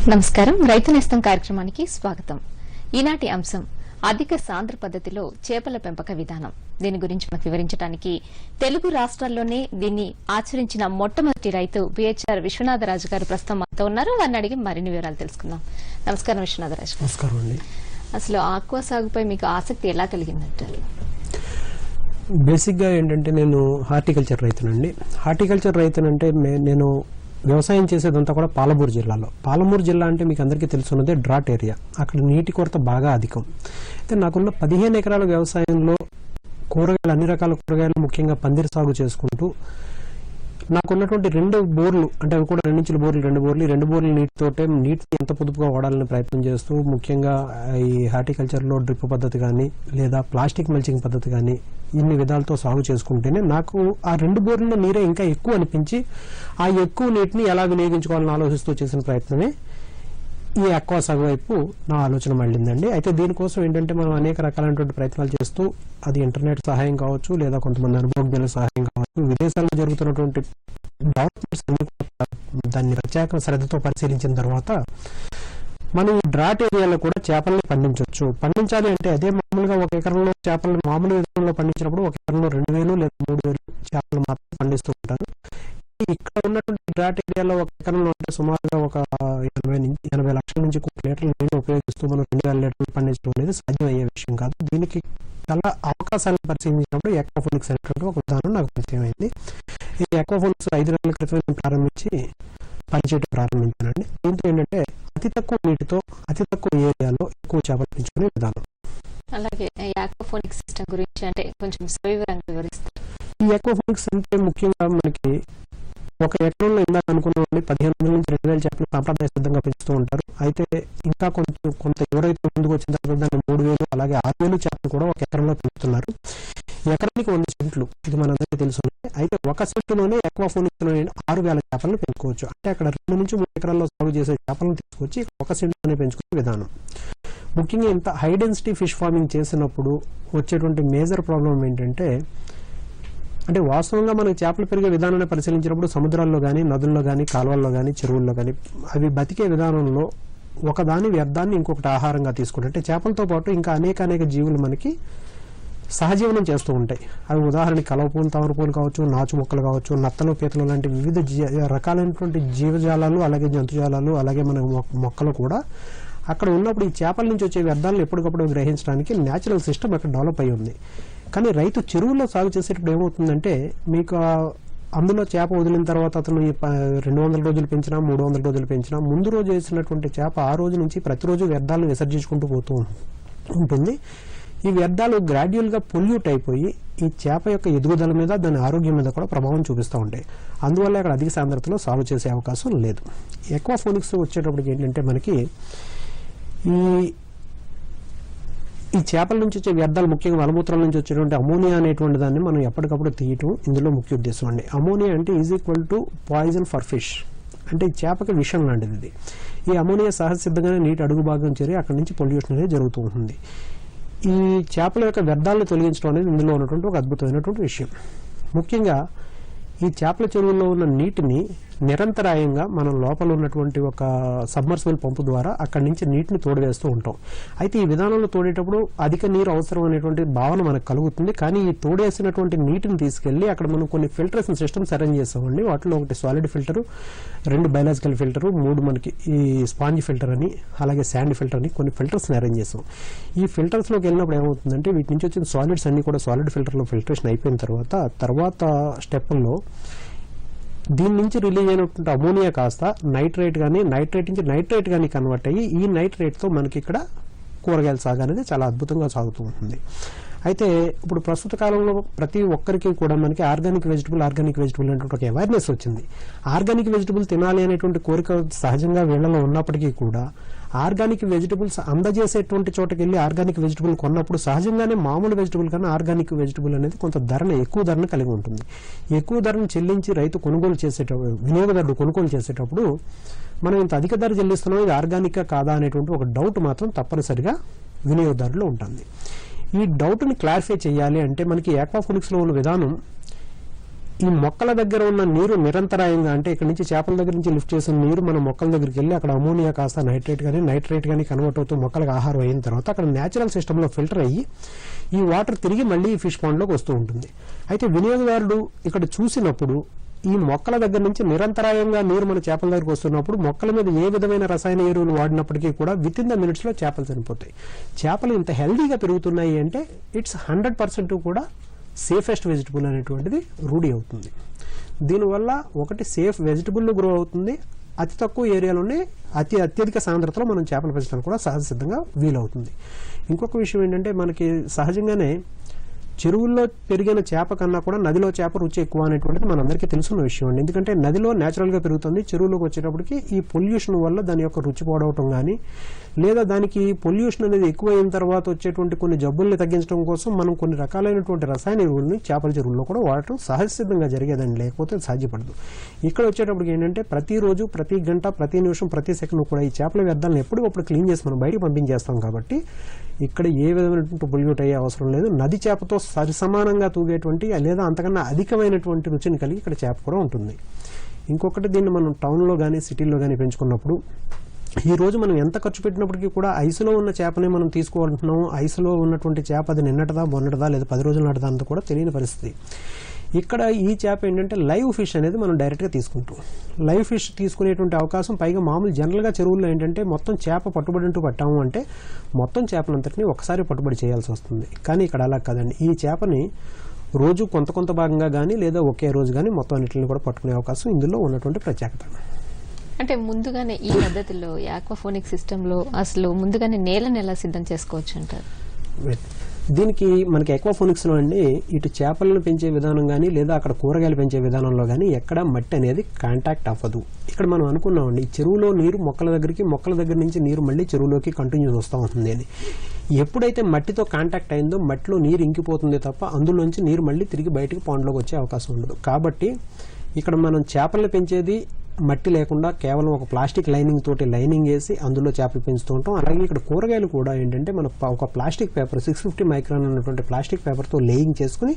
నమస్కారం. రైతు నేస్తం కార్యక్రమానికి స్వాగతం. ఈనాటి అంశం అధిక సాంద్ర పద్ధతిలో చేపల పెంపక విధానం. దీని గురించి మనకు వివరించడానికి తెలుగు రాష్ట్రాల్లోనే దీన్ని ఆచరించిన మొట్టమొదటి రైతు బిహెచ్ఆర్ విశ్వనాథరాజు గారు ప్రస్తుతం మనతో ఉన్నారు. వారిని అడిగి మరిన్ని వివరాలు తెలుసుకుందాం. నమస్కారం విశ్వనాథరాజు గారు. నమస్కారం అండి. అసలు ఆక్వా సాగుపై మీకు ఆసక్తి ఎలా కలిగిందంటారు? బేసిక్గా ఏంటంటే నేను హార్టికల్చర్ రైతునండి. హార్టికల్చర్ రైతునంటే నేను వ్యవసాయం చేసేదంతా కూడా పాలమూరు జిల్లాలో. పాలమూరు జిల్లా అంటే మీకు అందరికీ తెలుసున్నదే డ్రాట్ ఏరియా. అక్కడ నీటి కొరత బాగా అధికం. అయితే నాకున్న 15 ఎకరాల వ్యవసాయంలో కూరగాయలు, అన్ని రకాల కూరగాయలు, ముఖ్యంగా పందిరి సాగు చేసుకుంటూ నాకున్నటువంటి 2 బోర్లు, అంటే అవి కూడా 2 ఇంచుల బోర్లు, 2 బోర్లు నీటితోటే నీటిని ఎంత పొదుపుగా వాడాలని ప్రయత్నం చేస్తూ, ముఖ్యంగా ఈ హార్టికల్చర్లో డ్రిప్ పద్ధతి కానీ లేదా ప్లాస్టిక్ మల్చింగ్ పద్ధతి కానీ ఇన్ని విధాలతో సాగు చేసుకుంటేనే నాకు ఆ 2 బోర్లలో నీరే ఇంకా ఎక్కువ అనిపించి ఆ ఎక్కువ నీటిని ఎలా వినియోగించుకోవాలని ఆలోచిస్తూ చేసిన ప్రయత్నమే ఈ ఆక్వా సాగు వైపు నా ఆలోచన మళ్ళిందండి. అయితే దీనికోసం ఏంటంటే మనం అనేక రకాలైనటువంటి ప్రయత్నాలు చేస్తూ, అది ఇంటర్నెట్ సహాయం కావచ్చు, లేదా కొంతమంది అనుభవజ్ఞుల సహాయం కావచ్చు, విదేశాల్లో జరుగుతున్నటువంటి డెవలప్మెంట్స్ అన్ని దాన్ని ప్రత్యేక శ్రద్ధతో పరిశీలించిన తర్వాత మనం ఈ డ్రాట్ ఏరియాలో కూడా చేపల్ని పండించవచ్చు. పండించాలి అంటే అదే మామూలుగా ఒక ఎకరంలో చేపలను మామూలు విధానంలో పండించినప్పుడు ఒక ఎకరంలో 2000 లేదా 3000 చేపలు మాత్రం పండిస్తూ ఉంటారు. ఇక్కడ ఉన్నటువంటి డ్రాట్ ఏరియాలో ఒక ఎకరంలో అంటే సుమారుగా ఒక 80 లక్షల నుంచి 1 లీటర్ల నీళ్ళు ఉపయోగిస్తూ మనం 2000 లీటర్లు పండించడం అనేది సాధ్యమయ్యే విషయం కాదు. దీనికి చాలా అవకాశాలను పరిశీలించినప్పుడు ఆక్వాపోనిక్స్ అనేటువంటి ఒక విధానం నాకు పరిచయం అయింది. ఈ ఆక్వాపోనిక్స్ 5 నెలల క్రితం ప్రారంభించి పనిచేయడం ప్రారంభించానండి. దీంతో ఏంటంటే అతి తక్కువ నీటితో అతి తక్కువ ఏరియాలో ఎక్కువ చేపలు పెంచుకునే విధానం. అలాగే ఈ ఆక్వాపోనిక్స్ సిస్టమ్ గురించి అంటే కొంచెం సవివరంగా వివరిస్తారు. ఈ ఆక్వాపోనిక్స్ అంటే ముఖ్యంగా మనకి ఒక ఎకరంలో ఇందాక అనుకున్నామండి 15,000 నుంచి 2,000 చేపలు సాంప్రదాయ సిద్ధంగా పెంచుతూ ఉంటారు. అయితే ఇంకా కొంత ఎవరైతే ముందుకు వచ్చిన తర్వాత దాన్ని 3,000 అలాగే 6,000 చేపలు కూడా ఒక ఎకరంలో పెంచుతున్నారు. ఎకరానికి 100 సెంట్లు, ఇది మనందరికీ తెలుసు. అయితే ఒక సెంటులోనే ఆక్వాపోనిక్స్ లో 6,000 చేపలను పెంచుకోవచ్చు. అంటే అక్కడ 2 నుంచి 3 ఎకరాల్లో సాగు చేసే చేపలను తీసుకొచ్చి ఒక సెంటులోనే పెంచుకునే విధానం. ముఖ్యంగా ఇంత హై డెన్సిటీ ఫిష్ ఫార్మింగ్ చేసినప్పుడు వచ్చేటువంటి మేజర్ ప్రాబ్లం ఏంటంటే, అంటే వాస్తవంగా మనకి చేపలు పెరిగే విధానాన్ని పరిశీలించినప్పుడు సముద్రాల్లో కానీ, నదుల్లో కానీ, కాలువల్లో కానీ, చెరువుల్లో కానీ అవి బతికే విధానంలో ఒకదాని వ్యర్థాన్ని ఇంకొకటి ఆహారంగా తీసుకుంటే, అంటే చేపలతో పాటు ఇంకా అనేక జీవులు మనకి సహజీవనం చేస్తూ ఉంటాయి. అవి ఉదాహరణకి కలవపూలు, తామరపూలు కావచ్చు, నాచు మొక్కలు కావచ్చు, నత్తలు, పీతలు లాంటి వివిధ రకాలైనటువంటి జీవజాలాలు, అలాగే జంతుజాలాలు, అలాగే మన మొక్కలు కూడా అక్కడ ఉన్నప్పుడు ఈ చేపల నుంచి వచ్చే వ్యర్థాలను ఎప్పటికప్పుడు గ్రహించడానికి న్యాచురల్ సిస్టమ్ అక్కడ డెవలప్ అయి ఉంది. కానీ రైతు చెరువుల్లో సాగు చేసేటప్పుడు ఏమవుతుందంటే, మీకు అందులో చేప వదిలిన తర్వాత అతను 200 రోజులు పెంచినా 300 రోజులు పెంచినా ముందు రోజు వేసినటువంటి చేప ఆ రోజు నుంచి ప్రతిరోజు వ్యర్థాలను విసర్జించుకుంటూ పోతూ ఉంటుంది. ఈ వ్యర్థాలు గ్రాడ్యువల్గా పొల్యూట్ అయిపోయి ఈ చేప యొక్క ఎదుగుదల మీద, దాని ఆరోగ్యం మీద కూడా ప్రభావం చూపిస్తూ ఉంటాయి. అందువల్ల అక్కడ అధిక సాంద్రతలో సాగు చేసే అవకాశం లేదు. ఆక్వాపోనిక్స్ వచ్చేటప్పటికి ఏంటంటే మనకి ఈ చేపల నుంచి వచ్చే వ్యర్థాలు, ముఖ్యంగా మలమూత్రాల నుంచి వచ్చేటువంటి అమోనియా అనేటువంటి దాన్ని మనం ఎప్పటికప్పుడు తీయటం ఇందులో ముఖ్య ఉద్దేశం అండి. అమోనియా అంటే equal to poison for fish, అంటే ఈ చేపకి విషం లాంటిది ఇది. ఈ అమోనియా సహజసిద్ధంగానే నీటి అడుగు భాగం చేరి అక్కడి నుంచి పొల్యూషన్ అనేది జరుగుతూ ఉంటుంది. ఈ చేపల యొక్క వ్యర్థాలను తొలగించడం అనేది ఇందులో ఉన్నటువంటి ఒక అద్భుతమైనటువంటి విషయం. ముఖ్యంగా ఈ చేపల చెరువుల్లో ఉన్న నీటిని నిరంతరాయంగా మనం లోపల ఉన్నటువంటి ఒక సబ్మర్సిబుల్ పంపు ద్వారా అక్కడి నుంచి నీటిని తోడివేస్తూ ఉంటాం. అయితే ఈ విధానంలో తోడేటప్పుడు అధిక నీరు అవసరం అనేటువంటి భావన మనకు కలుగుతుంది. కానీ ఈ తోడేసినటువంటి నీటిని తీసుకెళ్లి అక్కడ మనం కొన్ని ఫిల్టరేషన్ సిస్టమ్స్ అరేంజ్ చేస్తామండి. వాటిలో ఒకటి సాలిడ్ ఫిల్టరు, 2 బయలాజికల్ ఫిల్టరు, 3 మనకి ఈ స్పాంజ్ ఫిల్టర్ అని, అలాగే శాండ్ ఫిల్టర్ అని కొన్ని ఫిల్టర్స్ని అరేంజ్ చేస్తాం. ఈ ఫిల్టర్స్లోకి వెళ్ళినప్పుడు ఏమవుతుందంటే వీటి నుంచి వచ్చిన సాలిడ్స్ అన్ని కూడా సాలిడ్ ఫిల్టర్లో ఫిల్టరేషన్ అయిపోయిన తర్వాత స్టెప్పుల్లో దీని నుంచి రిలీజ్ అయినటువంటి అమోనియా కాస్త నైట్రేట్ నుంచి నైట్రేట్ కానీ కన్వర్ట్ అయ్యి ఈ నైట్రేట్తో మనకి ఇక్కడ కూరగాయల సాగు అనేది చాలా అద్భుతంగా సాగుతూ ఉంటుంది. అయితే ఇప్పుడు ప్రస్తుత కాలంలో ప్రతి ఒక్కరికి కూడా మనకి ఆర్గానిక్ వెజిటబుల్ అనేటువంటి ఒక అవేర్నెస్ వచ్చింది. ఆర్గానిక్ వెజిటబుల్ తినాలి అనేటువంటి కోరిక సహజంగా వీళ్ళలో ఉన్నప్పటికీ కూడా ఆర్గానిక్ వెజిటబుల్స్ అందజేసేటువంటి చోటకి వెళ్ళి ఆర్గానిక్ వెజిటబుల్ కొన్నప్పుడు సహజంగానే మామూలు వెజిటబుల్ కన్నా ఆర్గానిక్ వెజిటబుల్ అనేది కొంత ఎక్కువ ధరను కలిగి ఉంటుంది. ఎక్కువ ధరను చెల్లించి వినియోగదారుడు కొనుగోలు చేసేటప్పుడు మనం ఇంత అధిక ధర చెల్లిస్తున్నాం, ఇది ఆర్గానిక్ కాదా అనేటువంటి ఒక డౌట్ మాత్రం తప్పనిసరిగా వినియోగదారులో ఉంటుంది. ఈ డౌట్ని క్లారిఫై చేయాలి అంటే మనకి ఆక్వాపోనిక్స్లో ఉన్న విధానం ఈ మొక్కల దగ్గర ఉన్న నీరు నిరంతరాయంగా, అంటే ఇక్కడ నుంచి చేపల దగ్గర నుంచి లిఫ్ట్ చేసిన నీరు మన మొక్కల దగ్గరికి వెళ్ళి అక్కడ అమోనియా కాస్త నైట్రేట్ కానీ కన్వర్ట్ అవుతూ మొక్కలకు ఆహారం అయిన తర్వాత అక్కడ న్యాచురల్ సిస్టంలో ఫిల్టర్ అయ్యి ఈ వాటర్ తిరిగి మళ్ళీ ఈ ఫిష్ పాండ్లోకి వస్తూ ఉంటుంది. అయితే వినియోగదారుడు ఇక్కడ చూసినప్పుడు ఈ మొక్కల దగ్గర నుంచి నిరంతరాయంగా నీరు మన చేపల దగ్గరకు వస్తున్నప్పుడు మొక్కల మీద ఏ విధమైన రసాయన ఎరువులు వాడినప్పటికీ కూడా విత్ ఇన్ ద మినిట్స్ లో చేపలు చనిపోతాయి. చేపలు ఇంత హెల్దీగా పెరుగుతున్నాయి అంటే ఇట్స్ 100% కూడా సేఫెస్ట్ వెజిటబుల్ అనేటువంటిది రూఢి అవుతుంది. దీనివల్ల ఒకటి సేఫ్ వెజిటబుల్ గ్రో అవుతుంది, అతి తక్కువ ఏరియాలోనే అత్యధిక సాంద్రతలో మనం చేపలు పెంచడానికి కూడా సహజ సిద్ధంగా వీలవుతుంది. ఇంకొక విషయం ఏంటంటే మనకి సహజంగానే చెరువుల్లో పెరిగిన చేప కన్నా కూడా నదిలో చేప రుచి ఎక్కువ అనేటువంటిది మనందరికీ తెలుసున్న విషయం అండి. ఎందుకంటే నదిలో న్యాచురల్ గా పెరుగుతుంది, చెరువులోకి వచ్చేటప్పటికి ఈ పొల్యూషన్ వల్ల దాని యొక్క రుచి పోవడం కానీ, లేదా దానికి పొల్యూషన్ అనేది ఎక్కువ అయిన తర్వాత వచ్చేటువంటి కొన్ని జబ్బుల్ని తగ్గించడం కోసం మనం కొన్ని రకాలైనటువంటి రసాయన ఎరువుల్ని చేపల చెరువుల్లో కూడా వాడటం సహజ సిద్ధంగా జరిగేదండి, లేకపోతే సాధ్యపడదు. ఇక్కడ వచ్చేటప్పటికి ఏంటంటే ప్రతిరోజు, ప్రతి గంట, ప్రతి నిమిషం, ప్రతి సెకండ్ కూడా ఈ చేపల వ్యర్థాలను ఎప్పటికప్పుడు క్లీన్ చేసి మనం బయటకు పంపించేస్తాం. కాబట్టి ఇక్కడ ఏ విధమైనటువంటి పొల్యూట్ అయ్యే అవసరం లేదు. నది చేపతో సరిసమానంగా తూగేటువంటి లేదా అంతకన్నా అధికమైనటువంటి రుచిని కలిగి ఇక్కడ చేప కూడా ఉంటుంది. ఇంకొకటి, దీన్ని మనం టౌన్లో కానీ సిటీల్లో కానీ పెంచుకున్నప్పుడు ఈ రోజు మనం ఎంత ఖర్చు పెట్టినప్పటికీ కూడా ఐసులో ఉన్న చేపనే మనం తీసుకోవాలంటున్నాము. ఐసులో ఉన్నటువంటి చేప అది నిన్నటిదా, మొన్నటిదా, లేదా 10 రోజుల నాటిదా అంతా కూడా తెలియని పరిస్థితి. ఇక్కడ ఈ చేప ఏంటంటే లైవ్ ఫిష్ అనేది మనం డైరెక్ట్గా తీసుకుంటాం. లైవ్ ఫిష్ తీసుకునేటువంటి అవకాశం, పైగా మామూలు జనరల్గా చెరువుల్లో ఏంటంటే మొత్తం చేప పట్టుబడి అంటూ పట్టాము అంటే మొత్తం చేపలంతటినీ ఒకసారి పట్టుబడి చేయాల్సి వస్తుంది. కానీ ఇక్కడ అలా కాదండి, ఈ చేపని రోజు కొంత భాగంగా కానీ లేదా ఒకే రోజు కానీ మొత్తం అన్నింటిని కూడా పట్టుకునే అవకాశం ఇందులో ఉన్నటువంటి ప్రత్యేకత. అంటే ముందుగానే ఈ పద్ధతిలో ఆక్వాఫోనిక్ సిస్టంలో అసలు ముందుగానే నేలను ఎలా సిద్ధం చేసుకోవచ్చు అంటారు? దీనికి మనకి ఆక్వాఫోనిక్స్ లో అండి, ఇటు చేపలను పెంచే విధానం కానీ లేదా అక్కడ కూరగాయలు పెంచే విధానంలో కానీ ఎక్కడ మట్టి అనేది కాంటాక్ట్ అవ్వదు. ఇక్కడ మనం అనుకున్నామండి, చెరువులో నీరు మొక్కల దగ్గరికి, మొక్కల దగ్గర నుంచి నీరు మళ్ళీ చెరువులోకి కంటిన్యూస్ వస్తూ ఉంటుంది అని. ఎప్పుడైతే మట్టితో కాంటాక్ట్ అయిందో మట్టిలో నీరు ఇంకిపోతుంది తప్ప అందులోంచి నీరు మళ్ళీ తిరిగి బయటకు పాండ్లోకి వచ్చే అవకాశం ఉండదు. కాబట్టి ఇక్కడ మనం చేపలను పెంచేది మట్టి లేకుండా కేవలం ఒక ప్లాస్టిక్ లైనింగ్ తోటి లైనింగ్ వేసి అందులో చేపలు పెంచుతూ ఉంటాం. అలాగే ఇక్కడ కూరగాయలు కూడా ఏంటంటే మనం ఒక ప్లాస్టిక్ పేపర్ 650 మైక్రాన్ అన్నటువంటి ప్లాస్టిక్ పేపర్తో లేయింగ్ చేసుకుని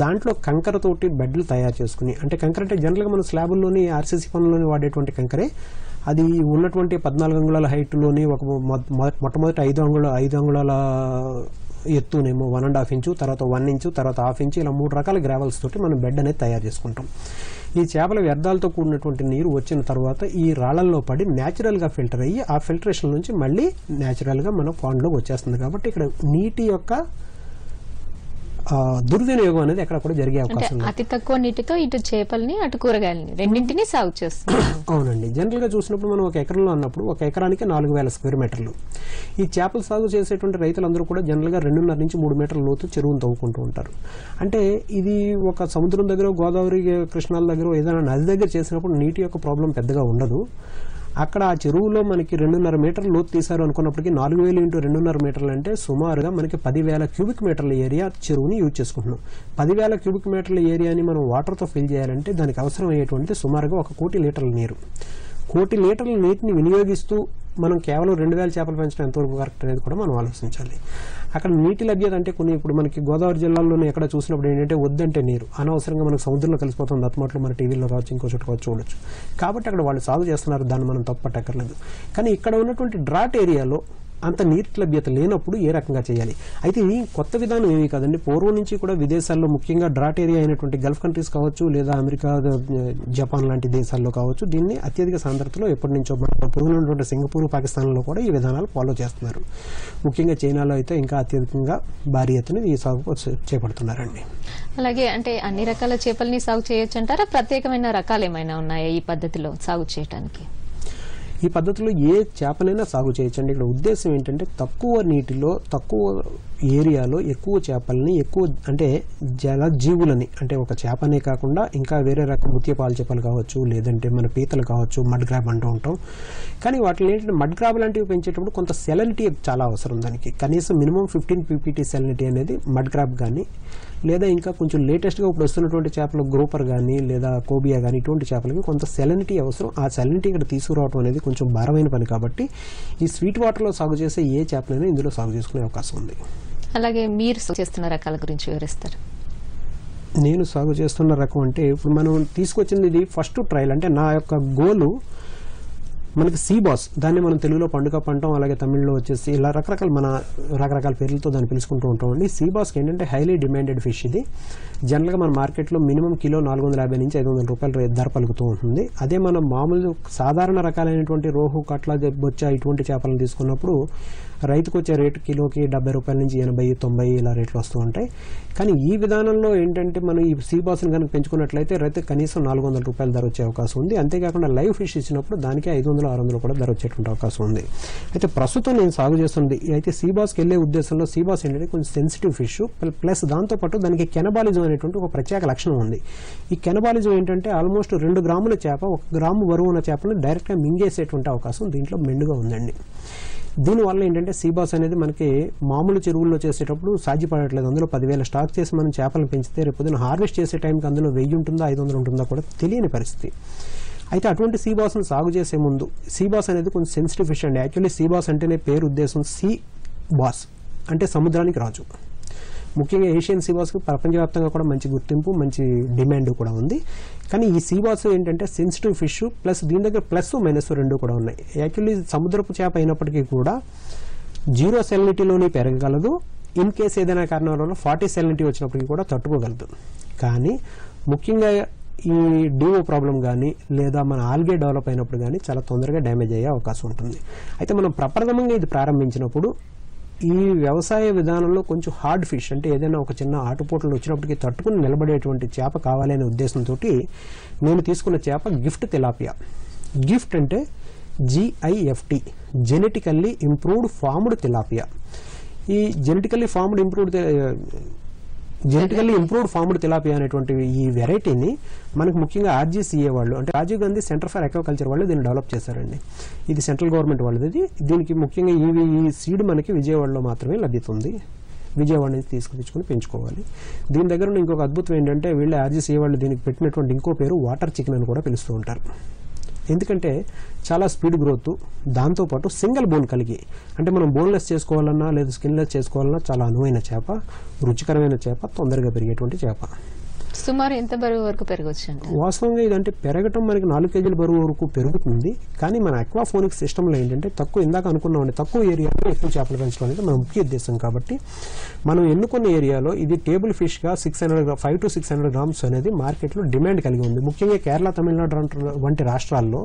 దాంట్లో కంకరతోటి బెడ్లు తయారు చేసుకుని, అంటే కంకర అంటే జనరల్గా మన స్లాబుల్లోని ఆర్సీసీ పనుల్లోని వాడేటువంటి కంకరే, అది ఉన్నటువంటి 14 అంగుళాల హైట్లోని ఒక మొట్టమొదటి 5 అంగుళాల ఎత్తునేమో 1.5 ఇంచు, తర్వాత 1 ఇంచు, తర్వాత 1/2 ఇంచు, ఇలా 3 రకాల గ్రావెల్స్ తోటి మనం బెడ్ అనేది తయారు చేసుకుంటాం. ఈ చేపల వ్యర్థాలతో కూడినటువంటి నీరు వచ్చిన తర్వాత ఈ రాళ్లలో పడి న్యాచురల్ గా ఫిల్టర్ అయ్యి ఆ ఫిల్టరేషన్ నుంచి మళ్ళీ న్యాచురల్ గా మన పాండ్లోకి వచ్చేస్తుంది. కాబట్టి ఇక్కడ నీటి యొక్క దుర్వినియోగం అనేది ఎక్కడ కూడా జరిగే అవకాశం లేదు. అతి తక్కువ నీటితో ఇటు చేపల్ని అటు కూరగాయలని రెండింటినీ సాగు చేస్తుంది. అవునండి, జనరల్ గా చూసినప్పుడు మనం ఒక ఎకరంలో అన్నప్పుడు ఒక ఎకరానికి 4000 స్క్వేర్ మీటర్లు. ఈ చేపల సాగు చేసేటువంటి రైతులందరూ కూడా జనరల్ గా 2.5 నుంచి 3 మీటర్ల లోతు చెరువును తవ్వుకుంటూ ఉంటారు. అంటే ఇది ఒక సముద్రం దగ్గర, గోదావరి, కృష్ణాల దగ్గర, ఏదైనా నది దగ్గర చేసినప్పుడు నీటి యొక్క ప్రాబ్లం పెద్దగా ఉండదు. అక్కడ ఆ చెరువులో మనకి 2.5 మీటర్ల లోతు తీశారు అనుకున్నప్పటికీ 4000 ఇంటూ 2.5 మీటర్లు అంటే సుమారుగా మనకి 10,000 క్యూబిక్ మీటర్ల ఏరియా చెరువుని యూజ్ చేసుకుంటున్నాం. 10,000 క్యూబిక్ మీటర్ల ఏరియాని మనం వాటర్తో ఫిల్ చేయాలంటే దానికి అవసరం అయ్యేటువంటి సుమారుగా 1 కోటి లీటర్ల నీరు. 1 కోటి లీటర్ల నీటిని వినియోగిస్తూ మనం కేవలం 2000 చేపలు పెంచడం ఎంతవరకు కరెక్ట్ అనేది కూడా మనం ఆలోచించాలి. అక్కడ నీటి లభ్యత అంటే కొన్ని ఇప్పుడు మనకి గోదావరి జిల్లాలోనే ఎక్కడ చూసినప్పుడు ఏంటంటే వద్దంటే నీరు అనవసరంగా మనకు సముద్రంలో కలిసిపోతుంది, అత్తమాటలు మన టీవీలో కావచ్చు, ఇంకో చోట కావచ్చు చూడొచ్చు. కాబట్టి అక్కడ వాళ్ళు సాగు చేస్తున్నారు, దాన్ని మనం తప్పట్టక్కర్లేదు. కానీ ఇక్కడ ఉన్నటువంటి డ్రాట్ ఏరియాలో అంత నీటి లభ్యత లేనప్పుడు ఏ రకంగా చేయాలి? అయితే ఈ కొత్త విధానం ఏమీ కాదండి, పూర్వం నుంచి కూడా విదేశాల్లో ముఖ్యంగా డ్రాట్ ఏరియా అయినటువంటి గల్ఫ్ కంట్రీస్ కావచ్చు, లేదా అమెరికా, జపాన్ లాంటి దేశాల్లో కావచ్చు, దీన్ని అత్యధిక సాంద్రతలో ఎప్పటి నుంచో మన పొరుగున ఉన్నటువంటి సింగపూర్, పాకిస్తాన్లో కూడా ఈ విధానాలు ఫాలో చేస్తున్నారు. ముఖ్యంగా చైనాలో అయితే ఇంకా అత్యధికంగా భారీ ఎత్తున ఈ సాగు చేపడుతున్నారండి. అలాగే అంటే అన్ని రకాల చేపల్ని సాగు చేయొచ్చు అంటారా? ప్రత్యేకమైన రకాలు ఏమైనా ఉన్నాయా ఈ పద్ధతిలో సాగు చేయడానికి? ఈ పద్ధతిలో ఏ చేపనైనా సాగు చేయొచ్చండి. ఇక్కడ ఉద్దేశం ఏంటంటే తక్కువ నీటిలో, తక్కువ ఏరియాలో ఎక్కువ చేపల్ని, ఎక్కువ అంటే జల జీవులని, అంటే ఒక చేపనే కాకుండా ఇంకా వేరే రకం ముత్యపాలు చేపలు కావచ్చు, లేదంటే మన పీతలు కావచ్చు, మడ్ క్రాబ్ అంటూ ఉంటాం. కానీ వాటిని ఏంటంటే మడ్ క్రాబ్ లాంటివి పెంచేటప్పుడు కొంత సెలనిటీ చాలా అవసరం. దానికి కనీసం మినిమం 15 ppt సెలనిటీ అనేది మడ్ క్రాబ్ కానీ, లేదా ఇంకా కొంచెం లేటెస్ట్గా ఇప్పుడు వస్తున్నటువంటి చేపలు గ్రూపర్ కానీ లేదా కోబియా కానీ ఇటువంటి చేపలకి కొంత సెలనిటీ అవసరం. ఆ సెలనిటీ ఇక్కడ తీసుకురావడం అనేది కొంచెం భారమైన పని. కాబట్టి ఈ స్వీట్ వాటర్లో సాగు చేసే ఏ చేపలైనా ఇందులో సాగు చేసుకునే అవకాశం ఉంది. అలాగే మీరు చేస్తున్న రకాల గురించి వివరిస్తారు? నేను సాగు చేస్తున్న రకం అంటే ఇప్పుడు మనం తీసుకొచ్చింది ఇది ఫస్ట్ ట్రయల్. అంటే నా యొక్క గోలు మనకి సీ బాస్, దాన్ని మనం తెలుగులో పండుగ పంటం, అలాగే తమిళ్లో వచ్చేసి ఇలా రకరకాల పేర్లతో దాన్ని పిలుచుకుంటూ ఉంటామండి. సీ బాస్కి ఏంటంటే హైలీ డిమాండెడ్ ఫిష్. ఇది జనరల్గా మన మార్కెట్లో మినిమం కిలో 450 నుంచి 500 రూపాయలు ధర పలుకుతూ ఉంటుంది. అదే మనం మామూలు సాధారణ రకాలైనటువంటి రోహు, కట్ల, బొచ్చ ఇటువంటి చేపలను తీసుకున్నప్పుడు రైతుకు వచ్చే రేటు కిలోకి 70 రూపాయల నుంచి 80, 90 ఇలా రేట్లు వస్తూ ఉంటాయి. కానీ ఈ విధానంలో ఏంటంటే మనం ఈ సీ బాస్ని కనుక పెంచుకున్నట్లయితే రైతు కనీసం 400 రూపాయల ధర వచ్చే అవకాశం ఉంది. అంతేకాకుండా లైవ్ ఫిష్ ఇచ్చినప్పుడు దానికి 500, 600 కూడా ధర వచ్చేటువంటి అవకాశం ఉంది. అయితే ప్రస్తుతం నేను సాగు చేస్తుంది అయితే సీ బాస్కి వెళ్ళే ఉద్దేశంలో, సీ బాస్ ఏంటంటే కొంచెం సెన్సిటివ్ ఫిష్, ప్లస్ దాంతోపాటు దానికి కెనబాలిజం అనేటువంటి ఒక ప్రత్యేక లక్షణం ఉంది. ఈ కెనబాలిజం ఏంటంటే ఆల్మోస్ట్ 2 గ్రాముల చేప 1 గ్రాము బరువు ఉన్న చేపలను డైరెక్ట్గా మింగేసేటువంటి అవకాశం దీంట్లో మెండుగా ఉందండి. దీనివల్ల ఏంటంటే సీ బాస్ అనేది మనకి మామూలు చెరువుల్లో చేసేటప్పుడు సాధ్యపడట్లేదు. అందులో 10,000 స్టాక్ చేసి మనం చేపలను పెంచితే రేపు పొద్దున హార్వెస్ట్ చేసే టైంకి అందులో 1000 ఉంటుందా 500 ఉంటుందా కూడా తెలియని పరిస్థితి. అయితే అటువంటి సీ బాస్ను సాగు చేసే ముందు, సీ బాస్ అనేది కొంచెం సెన్సిటివ్ ఫిష్ అండి. యాక్చువల్లీ సీ బాస్ అంటేనే పేరు ఉద్దేశం, సీ బాస్ అంటే సముద్రానికి రాజు. ముఖ్యంగా ఏషియన్ సీ బాస్కి ప్రపంచవ్యాప్తంగా కూడా మంచి గుర్తింపు, మంచి డిమాండ్ కూడా ఉంది. కానీ ఈ సీ బాస్ ఏంటంటే సెన్సిటివ్ ఫిష్, ప్లస్ దీని దగ్గర ప్లస్ మైనస్ 2 కూడా ఉన్నాయి. యాక్చువల్లీ సముద్రపు చేప అయినప్పటికీ కూడా 0 సెలినిటీలోనే పెరగగలదు. ఇన్ కేస్ ఏదైనా కారణాల వల్ల 40 సెలినిటీ వచ్చినప్పటికీ కూడా తట్టుకోగలదు. కానీ ముఖ్యంగా ఈ డిఓ ప్రాబ్లం కానీ లేదా మన ఆల్గే డెవలప్ అయినప్పుడు కానీ చాలా తొందరగా డ్యామేజ్ అయ్యే అవకాశం ఉంటుంది. అయితే మనం ప్రప్రథమంగా ఇది ప్రారంభించినప్పుడు ఈ వ్యవసాయ విధానంలో కొంచెం హార్డ్ ఫిష్, అంటే ఏదైనా ఒక చిన్న ఆటుపోట్లు వచ్చినప్పటికీ తట్టుకుని నిలబడేటువంటి చేప కావాలి అనే ఉద్దేశంతో నేను తీసుకున్న చేప గిఫ్ట్ తిలాపియా. గిఫ్ట్ అంటే GIFT, genetically improved farmed tilapia. ఈ జెనెటికల్లీ ఇంప్రూవ్డ్ ఫార్మ్డ్ తిలాపియా అనేటువంటి ఈ వెరైటీని మనకు ముఖ్యంగా RGCA వాళ్ళు, అంటే Rajiv Gandhi centre for aquaculture వాళ్ళు దీన్ని డెవలప్ చేశారండి. ఇది సెంట్రల్ గవర్నమెంట్ వాళ్ళది. దీనికి ముఖ్యంగా ఈ సీడ్ మనకి విజయవాడలో మాత్రమే లభ్యతుంది. విజయవాడ నుంచి తీసుకుని పెంచుకోవాలి. దీని దగ్గర ఉన్న ఇంకొక అద్భుతం ఏంటంటే వీళ్ళు RGCA వాళ్ళు దీనికి పెట్టినటువంటి ఇంకో పేరు వాటర్ చికెన్ అని కూడా పిలుస్తూ ఉంటారు. ఎందుకంటే చాలా స్పీడ్ గ్రోత్, దాంతోపాటు సింగిల్ బోన్ కలిగి, అంటే మనం బోన్లెస్ చేసుకోవాలన్నా లేదా స్కిన్లెస్ చేసుకోవాలన్నా చాలా అనువైన చేప, రుచికరమైన చేప, తొందరగా పెరిగేటువంటి చేప. సుమారు ఎంత బరువు వరకు పెరగవచ్చు అంటే? వాస్తవంగా ఇదంటే పెరగటం మనకి 4 కేజీల బరువు వరకు పెరుగుతుంది. కానీ మన అక్వాఫోనిక్ సిస్టంలో ఏంటంటే ఇందాక అనుకున్నామండి, తక్కువ ఏరియాలో ఎక్కువ చేపలు పెంచడం అనేది మన ముఖ్య ఉద్దేశం. కాబట్టి మనం ఎన్నుకున్న ఏరియాలో ఇది టేబుల్ ఫిష్గా 500 to 600 గ్రామ్స్ అనేది మార్కెట్లో డిమాండ్ కలిగి ఉంది. ముఖ్యంగా కేరళ, తమిళనాడు వంటి రాష్ట్రాల్లో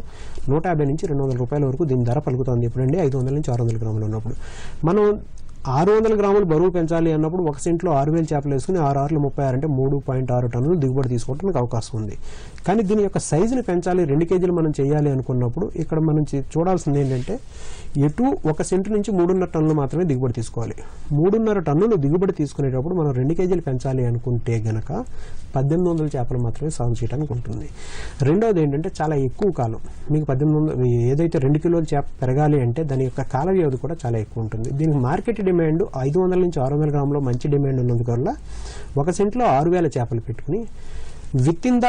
150 నుంచి 200 రూపాయల వరకు దీని ధర పలుకుతుంది. ఇప్పుడండి 500 నుంచి 600 గ్రాములు ఉన్నప్పుడు మనం 600 గ్రాములు బరువు పెంచాలి అన్నప్పుడు ఒక సెంట్లో 6,000 చేపలు వేసుకుని 6 6 36 అంటే 3.6 టన్నులు దిగుబడి తీసుకోవడానికి అవకాశం ఉంది. కానీ దీని యొక్క సైజుని పెంచాలి, 2 కేజీలు మనం చేయాలి అనుకున్నప్పుడు ఇక్కడ మనం చూడాల్సింది ఏంటంటే ఎటు 1 సెంటు నుంచి 3.5 టన్నులు మాత్రమే దిగుబడి తీసుకోవాలి. 3.5 టన్నులు దిగుబడి తీసుకునేటప్పుడు మనం 2 కేజీలు పెంచాలి అనుకుంటే గనక 1800 చేపలు మాత్రమే సాగు చేయడానికి ఉంటుంది. రెండవది ఏంటంటే చాలా ఎక్కువ కాలం, మీకు 1800 ఏదైతే 2 కిలోల చేప పెరగాలి అంటే దాని యొక్క కాల వ్యవధి కూడా చాలా ఎక్కువ ఉంటుంది. దీనికి మార్కెట్ డిమాండ్ 500 నుంచి 600 గ్రాములో మంచి డిమాండ్ ఉన్నందువల్ల 1 సెంట్లో 6,000 చేపలు పెట్టుకుని విత్ ఇన్ ద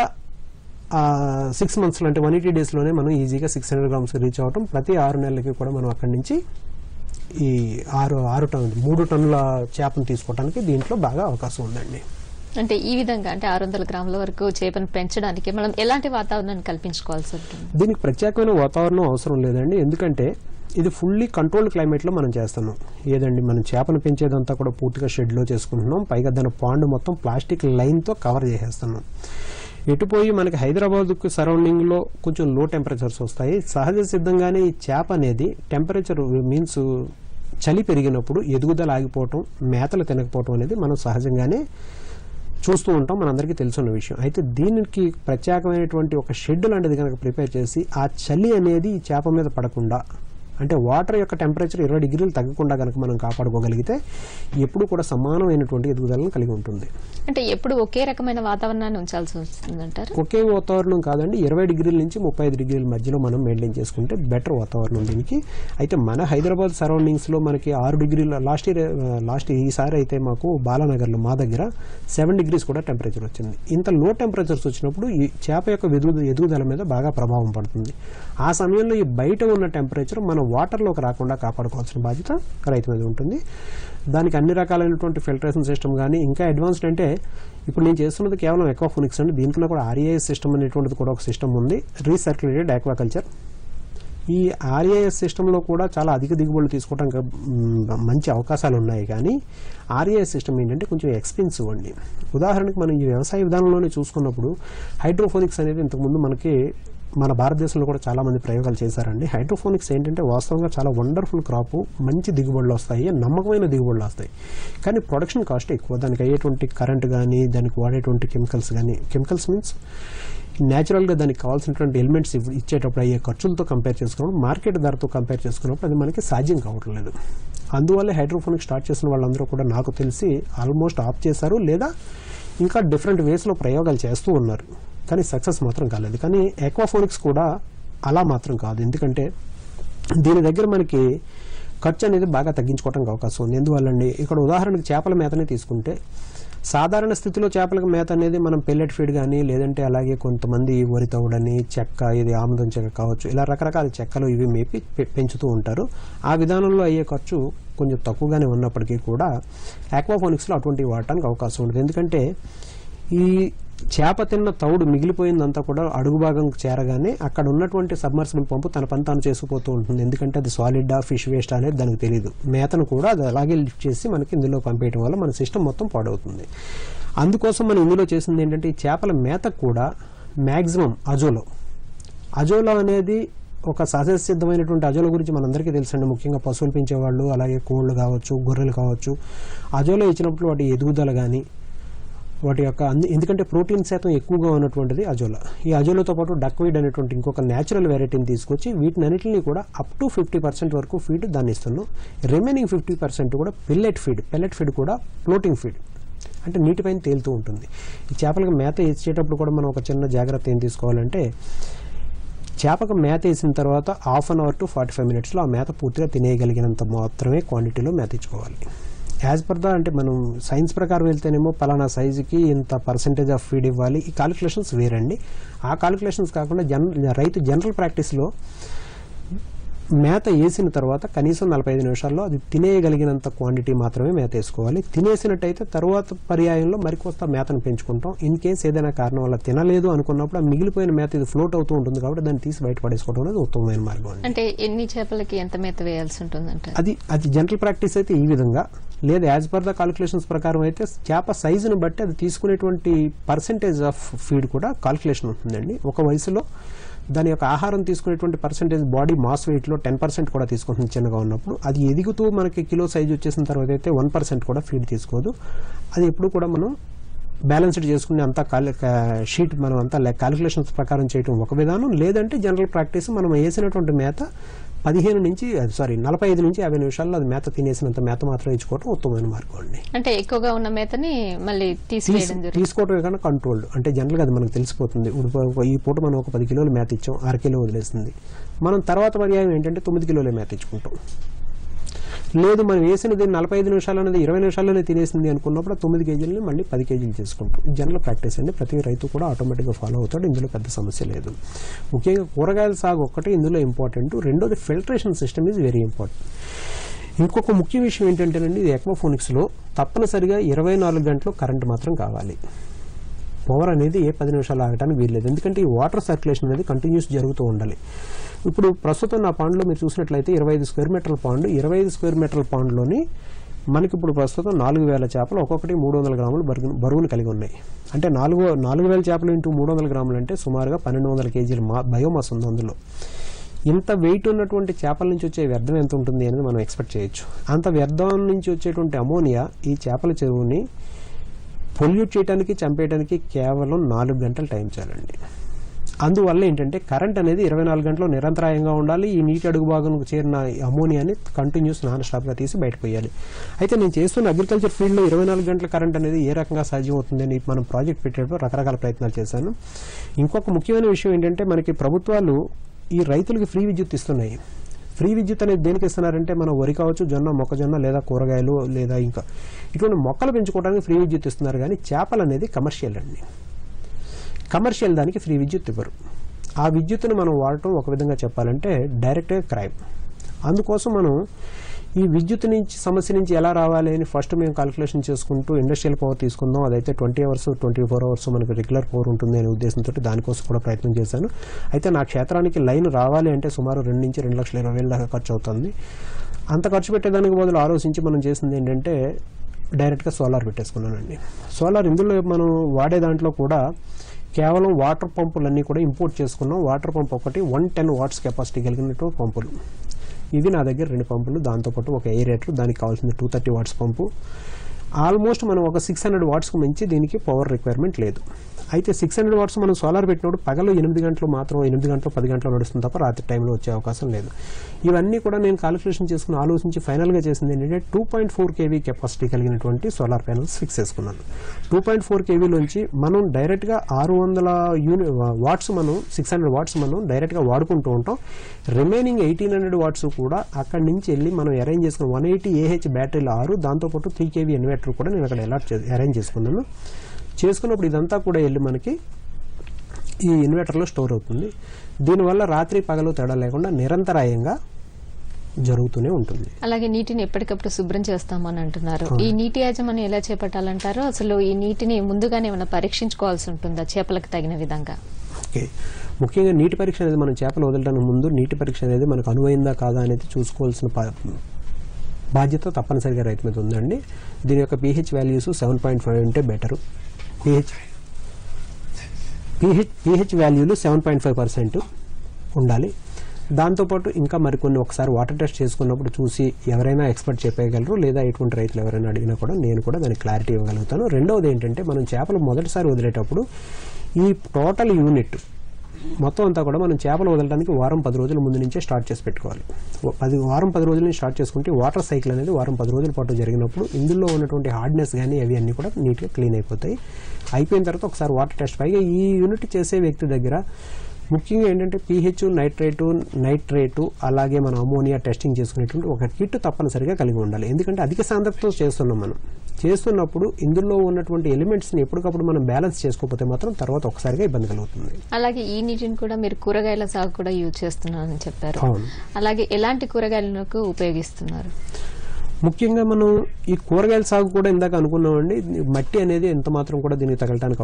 6 మంత్స్లో అంటే 180 డేస్లోనే మనం ఈజీగా 600 గ్రామ్స్ రీచ్ అవటం. ప్రతి 6 నెలలకి కూడా మనం అక్కడి నుంచి ఈ 3 టన్నుల చేపను తీసుకోవడానికి దీంట్లో బాగా అవకాశం ఉందండి. అంటే ఈ విధంగా అంటే 600 గ్రాముల వరకు చేపను పెంచడానికి మనం ఎలాంటి వాతావరణాన్ని కల్పించుకోవాల్సి ఉంటుంది? దీనికి ప్రత్యేకమైన వాతావరణం అవసరం లేదండి. ఎందుకంటే ఇది ఫుల్లీ కంట్రోల్డ్ క్లైమేట్లో మనం చేస్తున్నాం. ఏదండి మనం చేపను పెంచేదంతా కూడా పూర్తిగా షెడ్లో చేసుకుంటున్నాం. పైగా దాని పాండ్ మొత్తం ప్లాస్టిక్ లైన్తో కవర్ చేసేస్తున్నాం. ఎటుపోయి మనకి హైదరాబాద్కు సరౌండింగ్లో కొంచెం లో టెంపరేచర్స్ వస్తాయి. సహజ సిద్ధంగానే ఈ చేప అనేది టెంపరేచర్ మీన్స్ చలి పెరిగినప్పుడు ఎదుగుదల ఆగిపోవటం, మేతలు తినకపోవటం అనేది మనం సహజంగానే చూస్తూ ఉంటాం, మనందరికీ తెలుసున్న విషయం. అయితే దీనికి ప్రత్యేకమైనటువంటి ఒక షెడ్ లాంటిది కనుక ప్రిపేర్ చేసి ఆ చలి అనేది ఈ చేప మీద పడకుండా, అంటే వాటర్ యొక్క టెంపరేచర్ 20 డిగ్రీలు తగ్గకుండా కనుక మనం కాపాడుకోగలిగితే ఎప్పుడు కూడా సమానమైనటువంటి ఎదుగుదలను కలిగి ఉంటుంది. అంటే ఎప్పుడు ఒకే రకమైన వాతావరణాన్ని ఉంచాల్సి వస్తుందంటారు? ఒకే వాతావరణం కాదండి, 20 డిగ్రీల నుంచి 35 డిగ్రీల మధ్యలో మనం మెయింటైన్ చేసుకుంటే బెటర్ వాతావరణం దీనికి. అయితే మన హైదరాబాద్ సరౌండింగ్స్లో మనకి 6 డిగ్రీల లాస్ట్ ఈసారి అయితే మాకు బాలానగర్లో మా దగ్గర 7 డిగ్రీస్ కూడా టెంపరేచర్ వచ్చింది. ఇంత లో టెంపరేచర్స్ వచ్చినప్పుడు ఈ చేప యొక్క ఎదుగుదల మీద బాగా ప్రభావం పడుతుంది. ఆ సమయంలో ఈ బయట ఉన్న టెంపరేచర్ మన వాటర్లోకి రాకుండా కాపాడుకోవాల్సిన బాధ్యత రైతు మీద ఉంటుంది. దానికి అన్ని రకాలైనటువంటి ఫిల్టరేషన్ సిస్టమ్ కానీ ఇంకా అడ్వాన్స్డ్ అంటే ఇప్పుడు నేను చేస్తున్నది కేవలం ఎక్వాఫోనిక్స్ అండి. దీనికన్నా కూడా RAS సిస్టమ్ అనేటువంటిది కూడా ఒక సిస్టమ్ ఉంది, రీసర్క్యులేటెడ్ ఆక్వాకల్చర్. ఈ RAS సిస్టంలో కూడా చాలా అధిక దిగుబడులు తీసుకోవడానికి మంచి అవకాశాలు ఉన్నాయి. కానీ RAS సిస్టమ్ ఏంటంటే కొంచెం ఎక్స్పెన్సివ్ అండి. ఉదాహరణకి మనం ఈ వ్యవసాయ విధానంలోనే చూసుకున్నప్పుడు హైడ్రోఫోనిక్స్ అనేది ఇంతకుముందు మనకి మన భారతదేశంలో కూడా చాలా మంది ప్రయోగాలు చేశారండి. హైడ్రోఫోనిక్స్ ఏంటంటే వాస్తవంగా చాలా వండర్ఫుల్ క్రాప్, మంచి దిగుబడులు వస్తాయి, నమ్మకమైన దిగుబడులు వస్తాయి. కానీ ప్రొడక్షన్ కాస్ట్ ఎక్కువ. దానికి అయ్యేటువంటి కరెంట్ కానీ, దానికి వాడేటువంటి కెమికల్స్ కానీ, కెమికల్స్ మీన్స్ న్యాచురల్గా దానికి కావాల్సినటువంటి ఎలిమెంట్స్ ఇచ్చేటప్పుడు అయ్యే ఖర్చులతో కంపేర్ చేసుకున్నప్పుడు, మార్కెట్ ధరతో కంపేర్ చేసుకున్నప్పుడు అది మనకి సాధ్యం కావట్లేదు. అందువల్ల హైడ్రోఫోనిక్స్ స్టార్ట్ చేసిన వాళ్ళందరూ కూడా నాకు తెలిసి ఆల్మోస్ట్ ఆఫ్ చేశారు, లేదా ఇంకా డిఫరెంట్ వేస్లో ప్రయోగాలు చేస్తూ ఉన్నారు. కానీ సక్సెస్ మాత్రం కాలేదు. కానీ ఎక్వాఫోనిక్స్ కూడా అలా మాత్రం కాదు. ఎందుకంటే దీని దగ్గర మనకి ఖర్చు అనేది బాగా తగ్గించుకోవడానికి అవకాశం ఉంది. ఎందువల్లండి, ఇక్కడ ఉదాహరణకి చేపల మేతనే తీసుకుంటే సాధారణ స్థితిలో చేపల మేత అనేది మనం పెల్లెట్ ఫీడ్ కానీ, లేదంటే అలాగే కొంతమంది వరి తవుడని, చెక్క, ఇది ఆముదం చెక్క కావచ్చు, ఇలా రకరకాల చెక్కలు ఇవి మేపి పెంచుతూ ఉంటారు. ఆ విధానంలో అయ్యే ఖర్చు కొంచెం తక్కువగానే ఉన్నప్పటికీ కూడా ఆక్వాఫోనిక్స్లో అటువంటివి వాడటానికి అవకాశం ఉంటుంది. ఎందుకంటే ఈ చేప తిన్న తౌడు మిగిలిపోయిందంతా కూడా అడుగు భాగం చేరగానే అక్కడ ఉన్నటువంటి సబ్మర్సిబుల్ పంపు తన పని తాను చేసుకుపోతూ ఉంటుంది. ఎందుకంటే అది సాలిడా, ఫిష్ వేస్ట్ అనేది దానికి తెలియదు. మేతను కూడా అది అలాగే లిఫ్ట్ చేసి మనకి ఇందులో పంపేయడం వల్ల మన సిస్టమ్ మొత్తం పాడవుతుంది. అందుకోసం మనం ఇందులో చేసింది ఏంటంటే ఈ చేపల మేతకు కూడా మ్యాక్సిమం అజోలా అనేది ఒక సహజ సిద్ధమైనటువంటి అజోలా గురించి మనందరికీ తెలుసండి. ముఖ్యంగా పశువులు పెంచేవాళ్ళు, అలాగే కోళ్ళు కావచ్చు, గొర్రెలు కావచ్చు, అజోలా ఇచ్చినప్పుడు వాటి ఎదుగుదల కానీ, వాటి యొక్క ఎందుకంటే ప్రోటీన్ శాతం ఎక్కువగా ఉన్నటువంటిది అజోలా. ఈ అజోలాతో పాటు డక్వీడ్ అనేటువంటి ఇంకొక న్యాచురల్ వెరైటీని తీసుకొచ్చి వీటిని అన్నింటినీ కూడా అప్ టు 50% వరకు ఫీడ్ దాన్ని ఇస్తున్నాం. రిమైనింగ్ 50% కూడా పెల్లెట్ ఫీడ్ కూడా ఫ్లోటింగ్ ఫీడ్, అంటే నీటిపైన తేలుతూ ఉంటుంది. ఈ చేపలకు మేత ఇచ్చేటప్పుడు కూడా మనం ఒక చిన్న జాగ్రత్త ఏం తీసుకోవాలంటే, చేపకు మేత వేసిన తర్వాత 1/2 అవర్ టు 45 మినిట్స్లో ఆ మేత పూర్తిగా తినేయగలిగినంత మాత్రమే క్వాంటిటీలో మేత ఇచ్చుకోవాలి. యాజ్ పర్ అంటే మనం సైన్స్ ప్రకారం వెళ్తేనేమో పలానా సైజుకి ఇంత పర్సెంటేజ్ ఆఫ్ ఫీడ్ ఇవ్వాలి, ఈ కాలిక్యులేషన్స్ వేరండి. ఆ కాలిక్యులేషన్స్ కాకుండా రైతు జనరల్ ప్రాక్టీస్లో మేత వేసిన తర్వాత కనీసం 45 నిమిషాల్లో అది తినేయగలిగినంత క్వాంటిటీ మాత్రమే మేత వేసుకోవాలి. తినేసినట్టయితే తర్వాత పర్యాయంలో మరికొస్త మేతను పెంచుకుంటాం. ఇన్ కేసు ఏదైనా కారణం వల్ల తినలేదు అనుకున్నప్పుడు ఆ మిగిలిపోయిన మేత ఇది ఫ్లోట్ అవుతూ ఉంటుంది కాబట్టి దాన్ని తీసి బయట పడేసుకోవడం అనేది ఉత్తమమైన మార్గం. అంటే ఎన్ని చేపలకి ఎంత మేత వేయాల్సి ఉంటుంది? అది జనరల్ ప్రాక్టీస్ అయితే ఈ విధంగా, లేదా యాజ్ పర్ ద కాలిక్యులేషన్స్ ప్రకారం అయితే చేప సైజును బట్టి అది తీసుకునేటువంటి పర్సెంటేజ్ ఆఫ్ ఫీడ్ కూడా కాలిక్యులేషన్ ఉంటుందండి. ఒక వయసులో దాని యొక్క ఆహారం తీసుకునేటువంటి పర్సెంటేజ్ బాడీ మాస్ వెయిట్లో 10% కూడా తీసుకుంటుంది చిన్నగా ఉన్నప్పుడు. అది ఎదుగుతూ మనకి కిలో సైజు వచ్చేసిన తర్వాత అయితే 1% కూడా ఫీడ్ తీసుకోదు. అది ఎప్పుడు కూడా మనం బ్యాలెన్స్డ్ చేసుకునే అంతా షీట్ మనం అంతా కాలిక్యులేషన్స్ ప్రకారం చేయడం ఒక విధానం. లేదంటే జనరల్ ప్రాక్టీస్ మనం వేసినటువంటి మేత 45 నుంచి 50 నిమిషాల్లో అది మేత తినేసినంత మేత మాత్రం ఇచ్చుకోవడం ఉత్తమమైన మార్గం అండి. అంటే ఎక్కువగా ఉన్న మేతని మళ్ళీ తీసుకోవటం కన్నా కంట్రోల్డ్, అంటే జనరల్గా అది మనకు తెలిసిపోతుంది. ఈ పూట మనం ఒక 10 కిలోలు మేత ఇచ్చాం, 6 కిలో వదిలేస్తుంది. మనం తర్వాత పర్యాయం ఏంటంటే 9 కిలోలే మేత ఇచ్చుకుంటాం. లేదు మనం వేసినది 45 నిమిషాలు అనేది 20 నిమిషాల్లోనే తినేసింది అనుకున్నప్పుడు 9 కేజీలని మళ్ళీ 10 కేజీలు చేసుకుంటాం. జనరల్ ప్రాక్టీస్ అండి, ప్రతి రైతు కూడా ఆటోమేటిక్గా ఫాలో అవుతాడు. ఇందులో పెద్ద సమస్య లేదు. ముఖ్యంగా కూరగాయల సాగు ఒక్కటే ఇందులో ఇంపార్టెంట్. రెండోది filtration system is very important. ఇంకొక ముఖ్య విషయం ఏంటంటేనండి, ఇది ఎక్వాఫోనిక్స్లో తప్పనిసరిగా 24 గంటలు కరెంట్ మాత్రం కావాలి. పవర్ అనేది ఏ 10 నిమిషాలు ఆగటానికి వీల్లేదు. ఎందుకంటే ఈ వాటర్ సర్క్యులేషన్ అనేది కంటిన్యూస్ జరుగుతూ ఉండాలి. ఇప్పుడు ప్రస్తుతం నా పాండ్లో మీరు చూసినట్లయితే 25 స్క్వేర్ మీటర్ల పాండ్, 25 స్క్వేర్ మీటర్ల పాండ్లోని మనకి ఇప్పుడు ప్రస్తుతం 4000 చేపలు, ఒక్కొక్కటి 300 గ్రాములు బరువును కలిగి ఉన్నాయి. అంటే 4000 చేపలు ఇంటూ 300 గ్రాములు అంటే సుమారుగా 1200 కేజీల బయోమాస్ ఉంది అందులో. ఇంత వెయిట్ ఉన్నటువంటి చేపల నుంచి వచ్చే వ్యర్థం ఎంత ఉంటుంది అనేది మనం ఎక్స్పెక్ట్ చేయొచ్చు. అంత వ్యర్థం నుంచి వచ్చేటువంటి అమోనియా ఈ చేపల చెరువుని పొల్యూట్ చేయడానికి, చంపేయడానికి కేవలం 4 గంటలు టైం చాలండి. అందువల్ల ఏంటంటే కరెంట్ అనేది 24 గంటలు నిరంతరాయంగా ఉండాలి. ఈ నీటి అడుగు భాగంకు చేరిన అమోనియాని కంటిన్యూస్ నాన్ స్టాప్గా తీసి బయటపోయాలి. అయితే నేను చేస్తున్న అగ్రికల్చర్ ఫీల్డ్లో 24 గంటల కరెంట్ అనేది ఏ రకంగా సాధ్యమవుతుందని మనం ప్రాజెక్ట్ పెట్టేటప్పుడు రకరకాల ప్రయత్నాలు చేశాను. ఇంకొక ముఖ్యమైన విషయం ఏంటంటే మనకి ప్రభుత్వాలు ఈ రైతులకి ఫ్రీ విద్యుత్ ఇస్తున్నాయి. ఫ్రీ విద్యుత్ అనేది దేనికి ఇస్తున్నారంటే మనం వరి కావచ్చు, జొన్న, మొక్కజొన్న లేదా కూరగాయలు లేదా ఇంకా ఇటువంటి మొక్కలు పెంచుకోవడానికి ఫ్రీ విద్యుత్ ఇస్తున్నారు. కానీ చేపలు అనేది కమర్షియల్ అండి. కమర్షియల్ దానికి ఫ్రీ విద్యుత్ ఇవ్వరు. ఆ విద్యుత్తును మనం వాడటం ఒక విధంగా చెప్పాలంటే డైరెక్ట్గా క్రైమ్. అందుకోసం మనం ఈ విద్యుత్ నుంచి సమస్య నుంచి ఎలా రావాలి అని ఫస్ట్ మేము కాలిక్యులేషన్ చేసుకుంటూ ఇండస్ట్రియల్ పవర్ తీసుకుందాం, అదైతే 20 అవర్స్ 24 అవర్స్ మనకు రెగ్యులర్ పవర్ ఉంటుంది అనే ఉద్దేశంతో దానికోసం కూడా ప్రయత్నం చేశాను. అయితే నా క్షేత్రానికి లైన్ రావాలి అంటే సుమారు 2 నుంచి 2,20,000 దాకా ఖర్చు అవుతుంది. అంత ఖర్చు పెట్టేదానికి బదులు ఆలోచించి మనం చేసింది ఏంటంటే డైరెక్ట్గా సోలార్ పెట్టేసుకున్నానండి. సోలార్ ఇందులో మనం వాడే దాంట్లో కూడా కేవలం వాటర్ పంపులన్నీ కూడా ఇంపోర్ట్ చేసుకున్నాం. వాటర్ పంప్ ఒకటి 110 వాట్స్ కెపాసిటీ కలిగినటువంటి పంపులు, ఇవి నా దగ్గర 2 పంపులు, దాంతోపాటు ఒక ఎయిరేటర్, దానికి కావాల్సింది 230 వాట్స్ పంపు. ఆల్మోస్ట్ మనం ఒక 600 వాట్స్కు మించి దీనికి పవర్ రిక్వైర్మెంట్ లేదు. అయితే 600 వాట్స్ మనం సోలార్ పెట్టినప్పుడు పగలు 8 గంటలు మాత్రం 8 గంటలు 10 గంటలు నడుస్తుంది తప్ప రాత్రి టైంలో వచ్చే అవకాశం లేదు. ఇవన్నీ కూడా నేను కాలిక్యులేషన్ చేసుకుని ఆలోచించి ఫైనల్గా చేసింది ఏంటంటే 2.4 kV కెపాసిటీ కలిగినటువంటి సోలార్ ప్యానల్స్ ఫిక్స్ చేసుకున్నాను. 2.4 kVలోంచి మనం డైరెక్ట్గా 600 వాట్స్ మనం 600 వాట్స్ మనం డైరెక్ట్గా వాడుకుంటూ ఉంటాం. రిమైనింగ్ 1800 వాట్స్ కూడా అక్కడి నుంచి వెళ్ళి మనం అరేంజ్ చేసుకున్న 180 AH బ్యాటరీలు 6, దాంతోపాటు 3 kV ఇన్వర్టర్ కూడా నేను అక్కడ అరేంజ్ చేసుకున్నాను. చేసుకున్నప్పుడు ఇదంతా కూడా వెళ్ళి మనకి ఈ ఇన్వర్టర్లో స్టోర్ అవుతుంది. దీనివల్ల రాత్రి పగలు తేడా లేకుండా నిరంతరాయంగా జరుగుతూనే ఉంటుంది. అలాగే నీటిని ఎప్పటికప్పుడు శుభ్రం చేస్తామని అంటున్నారు. ఈ నీటి యాజమాన్యం ఎలా చేపట్టాలంటారు? అసలు ఈ నీటిని ముందుగానే ఏమైనా పరీక్షించుకోవాల్సి ఉంటుందా చేపలకు తగిన విధంగా? ఓకే, ముఖ్యంగా నీటి పరీక్ష అనేది మనం చేపలు వదలడానికి ముందు నీటి పరీక్ష అనేది మనకు అనువైందా కాదా అనేది చూసుకోవాల్సిన బాధ్యత తప్పనిసరిగా రైతు మీద ఉందండి. దీని యొక్క pH వాల్యూస్ 7.5 ఉంటే బెటరు. pH వాల్యూలు 7.5% ఉండాలి. దాంతోపాటు ఇంకా మరికొన్ని ఒకసారి వాటర్ టెస్ట్ చేసుకున్నప్పుడు చూసి ఎవరైనా ఎక్స్పర్ట్ చెప్పేయగలరు, లేదా ఎటువంటి రైతులు ఎవరైనా అడిగినా కూడా నేను కూడా దానికి క్లారిటీ ఇవ్వగలుగుతాను. రెండవది ఏంటంటే మనం చేపలు మొదటిసారి వదిలేటప్పుడు ఈ టోటల్ యూనిట్ మొత్తం అంతా కూడా మనం చేపలు వదలడానికి వారం 10 రోజుల ముందు నుంచే స్టార్ట్ చేసి పెట్టుకోవాలి. వారం 10 రోజుల నుంచి స్టార్ట్ చేసుకుంటే వాటర్ సైకిల్ అనేది వారం 10 రోజుల పాటు జరిగినప్పుడు ఇందులో ఉన్నటువంటి హార్డ్నెస్ కానీ అవి అన్నీ కూడా నీట్గా క్లీన్ అయిపోతాయి. అయిపోయిన తర్వాత ఒకసారి వాటర్ టెస్ట్, పైగా ఈ యూనిట్ చేసే వ్యక్తి దగ్గర ముఖ్యంగా ఏంటంటే pH, నైట్రేటు అలాగే మనం అమోనియా టెస్టింగ్ చేసుకునేటువంటి ఒక కిట్ తప్పనిసరిగా కలిగి ఉండాలి. ఎందుకంటే అధిక సాంద్రతతో చేస్తున్నాం. మనం చేస్తున్నప్పుడు ఇందులో ఉన్నటువంటి ఎలిమెంట్స్ని ఎప్పటికప్పుడు మనం బ్యాలెన్స్ చేసుకోకపోతే మాత్రం తర్వాత ఒకసారిగా ఇబ్బంది కలుగుతుంది. అలాగే ఈ నీటిని కూడా మీరు కూరగాయల సాగు కూడా యూజ్ చేస్తున్నారని చెప్పారు. అలాగే ఎలాంటి కూరగాయలకు ఉపయోగిస్తున్నారు? ముఖ్యంగా మనం ఈ కూరగాయల సాగు కూడా ఇందాక అనుకున్నామండి, మట్టి అనేది ఎంత మాత్రం కూడా దీనికి తగలటానికి